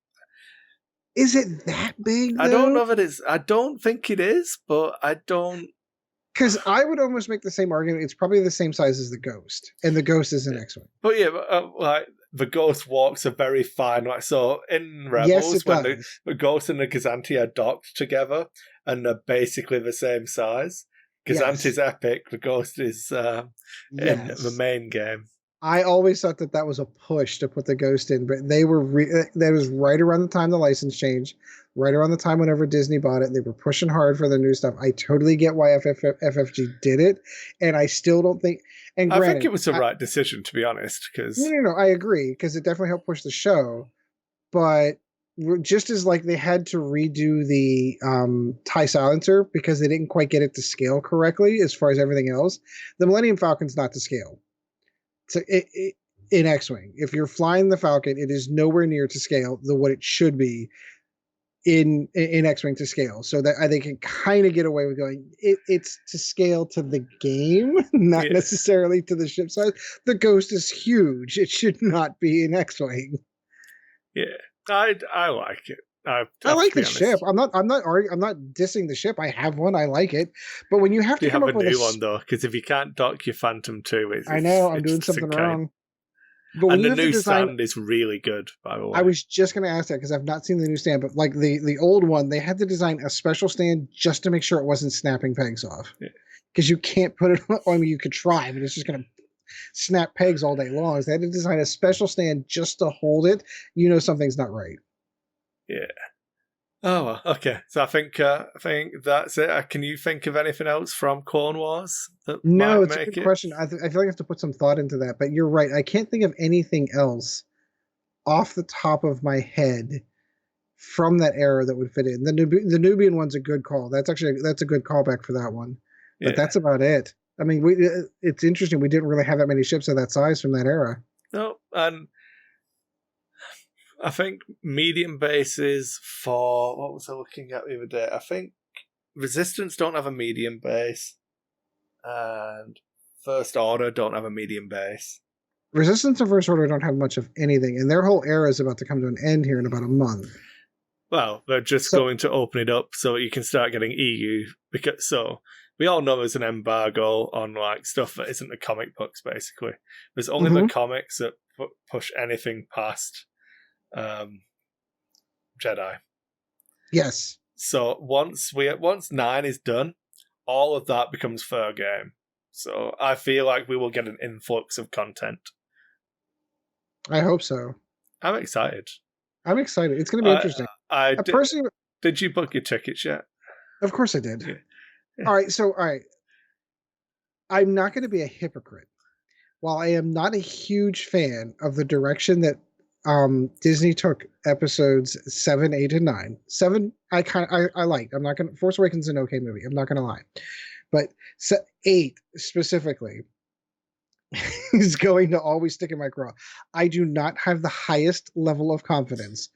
Is it that big, though? I don't know if it is. I don't think it is, but I don't. Because I would almost make the same argument. It's probably the same size as the Ghost, and the Ghost is an X-Wing. But yeah, like the Ghost walks are very fine. Like so in Rebels, when the Ghost and the Gazanti are docked together, and they're basically the same size. Gazanti's epic. The Ghost is in the main game. I always thought that was a push to put the Ghost in, but they were that was right around the time the license changed, right around the time whenever Disney bought it. They were pushing hard for the new stuff. I totally get why FFG did it, and I still don't think. And granted, I think it was the right decision, to be honest. Because no, I agree because it definitely helped push the show, but just as like they had to redo the TIE Silencer because they didn't quite get it to scale correctly as far as everything else, the Millennium Falcon's not to scale. So in X-Wing, if you're flying the Falcon, it is nowhere near to scale what it should be in X-Wing to scale. So that they can kind of get away with going, it's to scale to the game, not necessarily to the ship size. The Ghost is huge. It should not be in X-Wing. Yeah, I like it. I like the ship. I'm not dissing the ship. I have one. I like it. But when you have to come up with a new one though, because if you can't dock your Phantom 2, I know I'm doing something wrong. But and the new stand is really good, by the way. I was just going to ask that because I've not seen the new stand, but like the old one, they had to design a special stand just to make sure it wasn't snapping pegs off. Because you can't put it on. I mean, you could try, but it's just going to snap pegs all day long. So they had to design a special stand just to hold it. You know something's not right. Yeah. Oh, well, okay. So I think that's it. Can you think of anything else from Clone Wars? No, it's a good question. I feel like I have to put some thought into that. But you're right. I can't think of anything else off the top of my head from that era that would fit in. The Nubian one's a good call. That's a good callback for that one. But that's about it. I mean, it's interesting. We didn't really have that many ships of that size from that era. No, and I think medium bases for what was I looking at the other day? I think Resistance don't have a medium base, and First Order don't have a medium base. Resistance and First Order don't have much of anything, and their whole era is about to come to an end here in about a month. Well, they're just going to open it up so you can start getting EU, because we all know there's an embargo on like stuff that isn't the comic books. Basically, there's only the comics that push anything past Jedi. Yes. So once 9 is done, all of that becomes fair game. So I feel like we will get an influx of content. I hope so. I'm excited. It's going to be interesting. Did you book your tickets yet? Of course I did. Yeah. All right. I'm not going to be a hypocrite. While I am not a huge fan of the direction that Disney took episodes 7, 8, and 9. 7, I liked. I'm not going to. Force Awakens is an okay movie. I'm not going to lie, but 8 specifically is going to always stick in my craw. I do not have the highest level of confidence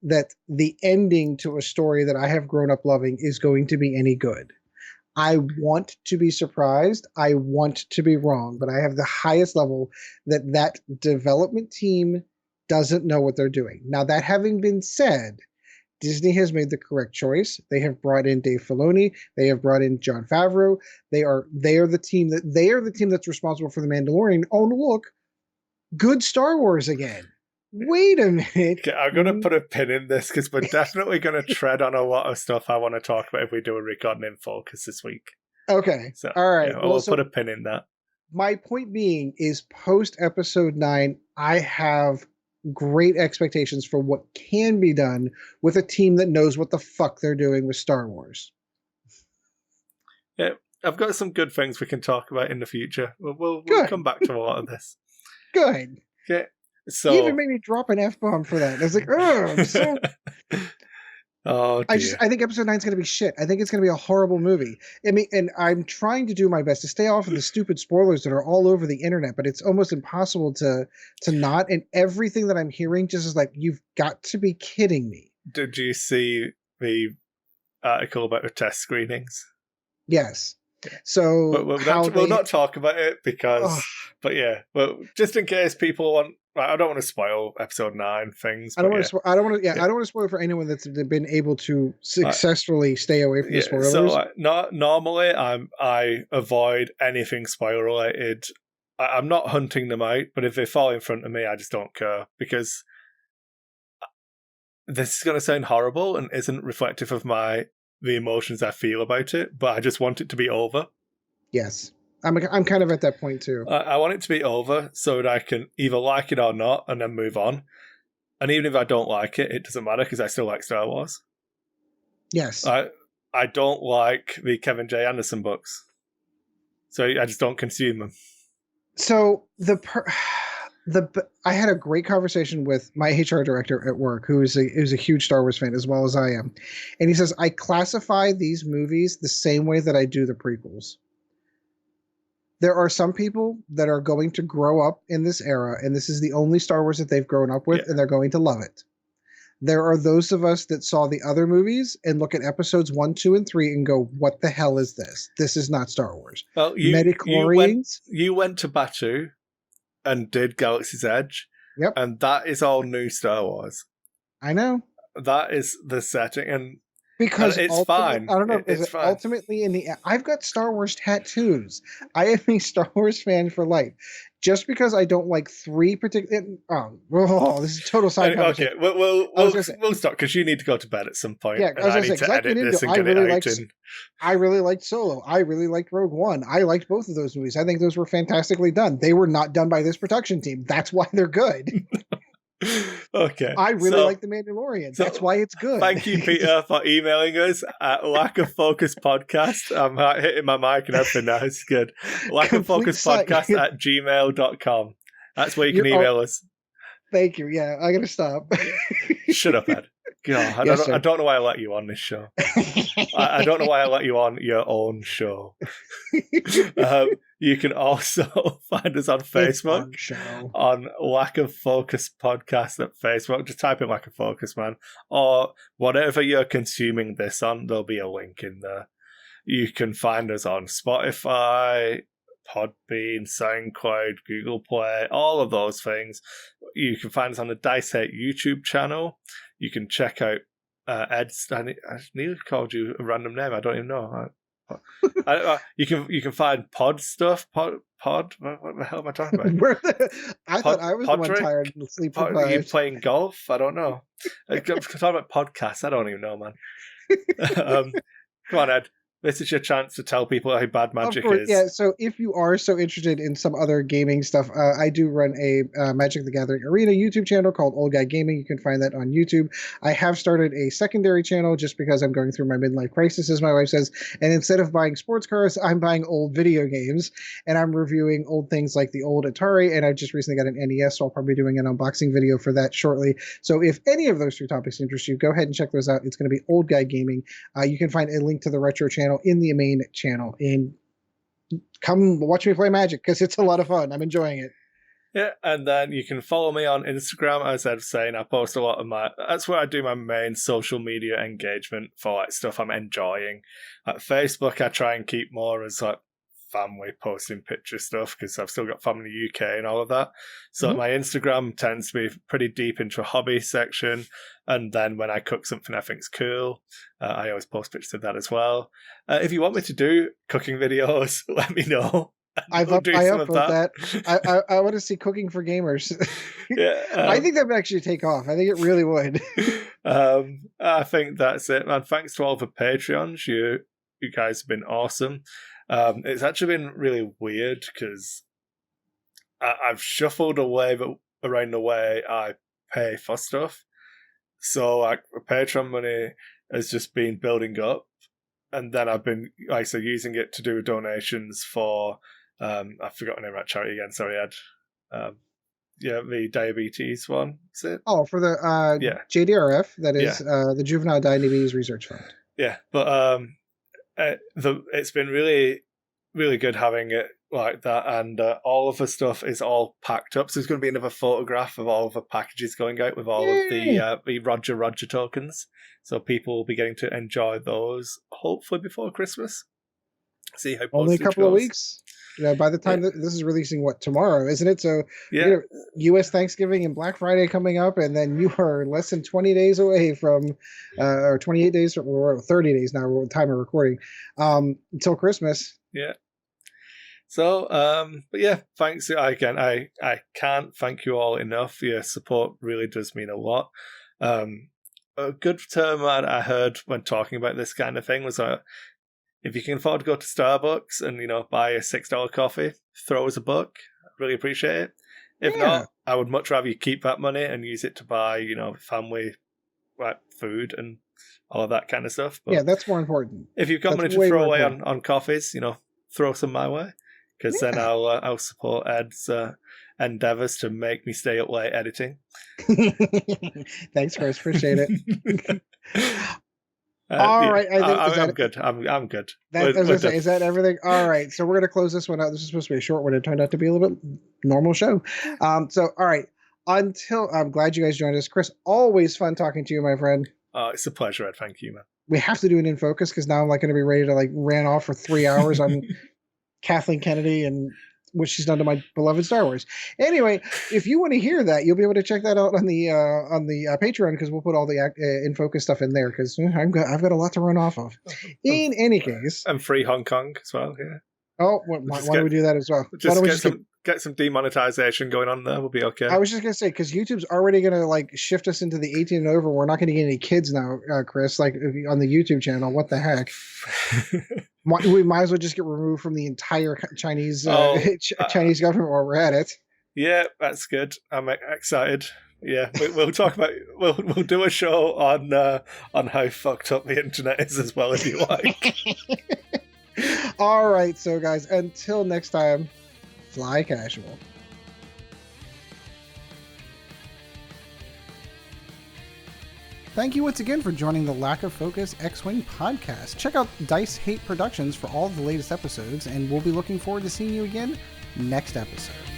that the ending to a story that I have grown up loving is going to be any good. I want to be surprised. I want to be wrong, but I have the highest level that development team doesn't know what they're doing. Now, that having been said, Disney has made the correct choice. They have brought in Dave Filoni. They have brought in Jon Favreau. They are the team that's responsible for The Mandalorian. Oh, look, good Star Wars again. Wait a minute. Okay, I'm going to put a pin in this because we're definitely going to tread on a lot of stuff I want to talk about if we do a Recording in Focus this week. Okay. So, all right. We'll put a pin in that. My point being is post episode 9, I have great expectations for what can be done with a team that knows what the fuck they're doing with Star Wars. Yeah, I've got some good things we can talk about in the fudear. We'll come back to a lot of this. Good. Okay. So you even made me drop an F-bomb for that. I was like, I'm so... Oh, dear. I think episode 9 is going to be shit. I think it's going to be a horrible movie. I mean, and I'm trying to do my best to stay off of the stupid spoilers that are all over the internet, but it's almost impossible to not. And everything that I'm hearing just is like, you've got to be kidding me. Did you see the article about the test screenings? Yes. So we'll not talk about it because, but yeah, well, just in case people want. I don't want to spoil episode 9 things. I don't want to spoil for anyone that's been able to successfully stay away from the spoilers. So normally I avoid anything spoiler related. I'm not hunting them out, but if they fall in front of me, I just don't care because this is going to sound horrible and isn't reflective of the emotions I feel about it. But I just want it to be over. Yes. I'm kind of at that point too. I want it to be over so that I can either like it or not and then move on. And even if I don't like it, it doesn't matter because I still like Star Wars. Yes. I don't like the Kevin J. Anderson books. So I just don't consume them. So I had a great conversation with my HR director at work, who is a huge Star Wars fan as well as I am. And he says, I classify these movies the same way that I do the prequels. There are some people that are going to grow up in this era, and this is the only Star Wars that they've grown up with, and they're going to love it. There are those of us that saw the other movies and look at episodes 1, 2, and 3 and go, what the hell is this? This is not Star Wars. Well, you went to Batuu and did Galaxy's Edge. Yep. And that is all new Star Wars. I know. That is the setting, and because it's fine. I don't know. It's fine. Ultimately, I've got Star Wars tattoos. I am a Star Wars fan for life. Just because I don't like 3 particular. This is total side conversation. Okay, we'll stop because you need to go to bed at some point. Yeah, I need to edit this and get it out. I really liked Solo. I really liked Rogue One. I liked both of those movies. I think those were fantastically done. They were not done by this production team. That's why they're good. Okay. I really like The Mandalorian. That's why it's good. Thank you, Peter, for emailing us at lackoffocuspodcast. I'm hitting my mic and everything now. It's good. Lackoffocuspodcast at gmail.com. That's where you can email us. Thank you. Yeah, I gotta stop. Shut up, Ed. God, I Yes, don't know why I let you on this show. I don't know why I let you on your own show. You can also find us on It's our Facebook show. on Lack of Focus Podcast at Facebook. Just type in Lack of Focus, man. Or whatever you're consuming this on, there'll be a link in there. You can find us on Spotify, Podbean, SoundCloud, Google Play, all of those things. You can find us on the Dice Hate YouTube channel. You can check out Ed's. I nearly called you a random name. I don't even know. You can find Pod stuff. Pod. What the hell am I talking about? I thought I was the one tired and sleep deprived. Are you playing golf? I don't know. I'm talking about podcasts. I don't even know, man. Come on, Ed. This is your chance to tell people how bad Magic is. Yeah, so if you are so interested in some other gaming stuff, I do run a Magic the Gathering Arena YouTube channel called Old Guy Gaming. You can find that on YouTube. I have started a secondary channel just because I'm going through my midlife crisis, as my wife says. And instead of buying sports cars, I'm buying old video games. And I'm reviewing old things like the old Atari. And I just recently got an NES, so I'll probably be doing an unboxing video for that shortly. So if any of those two topics interest you, go ahead and check those out. It's going to be Old Guy Gaming. You can find a link to the retro channel in the main channel, and come watch me play Magic because it's a lot of fun. I'm enjoying it. Yeah, and then you can follow me on Instagram. As I was saying, I post a lot of that's where I do my main social media engagement for like stuff I'm enjoying. At Facebook, I try and keep more as like family posting picture stuff because I've still got family in the UK and all of that. So my Instagram tends to be pretty deep into a hobby section, and then when I cook something I think's cool, I always post pictures of that as well. If you want me to do cooking videos, let me know. I upload that. I want to see cooking for gamers. Yeah, I think that would actually take off. I think it really would. I think that's it, man. Thanks to all the Patreons. You guys have been awesome. It's actually been really weird because I've shuffled around the way I pay for stuff. So like the Patreon money has just been building up, and then I've been using it to do donations for I forgot the name of that charity again. Sorry, Ed. The diabetes one. Is it? Oh, for the JDRF, that is the Juvenile Diabetes Research Fund. Yeah, but it's been really, really good having it like that, and all of the stuff is all packed up. So there's going to be another photograph of all of the packages going out with all of the Roger tokens. So people will be getting to enjoy those hopefully before Christmas. See how only a couple of weeks. Yeah, by the time this is releasing, tomorrow, isn't it? So U.S. Thanksgiving and Black Friday coming up, and then you are less than 20 days away from, or 28 days, or 30 days now, time of recording, until Christmas. Yeah. So, but yeah, thanks again. I can't thank you all enough. Your support really does mean a lot. A good term I heard when talking about this kind of thing was if you can afford to go to Starbucks and buy a $6 coffee, throw us a buck. I'd really appreciate it. If not, I would much rather you keep that money and use it to buy family food and all of that kind of stuff. But that's more important. If you've got money to throw away on coffees, throw some my way. Because then I'll support Ed's endeavors to make me stay up late editing. Thanks, Chris. Appreciate it. All right, I'm good. I'm good. Is that everything? All right, so we're gonna close this one out. This is supposed to be a short one. It turned out to be a little bit normal show. So all right. Until I'm glad you guys joined us, Chris. Always fun talking to you, my friend. It's a pleasure, Ed. Thank you, man. We have to do an In Focus because now I'm going to be ready to ran off for 3 hours on Kathleen Kennedy and what she's done to my beloved Star Wars. Anyway, if you want to hear that, you'll be able to check that out on the Patreon because we'll put all the In Focus stuff in there because I've got a lot to run off of. In any case, and free Hong Kong as well. Yeah. Oh, why don't we do that as well? Get some demonetization going on there. We'll be okay. I was just gonna say because YouTube's already gonna shift us into the 18 and over. We're not gonna get any kids now, Chris. On the YouTube channel. What the heck? We might as well just get removed from the entire Chinese Chinese government while we're at it. Yeah, that's good. I'm excited. Yeah, we'll talk about we'll do a show on how fucked up the internet is as well if you like. All right, so guys, until next time, fly casual. Thank you once again for joining the Lack of Focus X-Wing podcast. Check out Dice Hate Productions for all of the latest episodes, and we'll be looking forward to seeing you again next episode.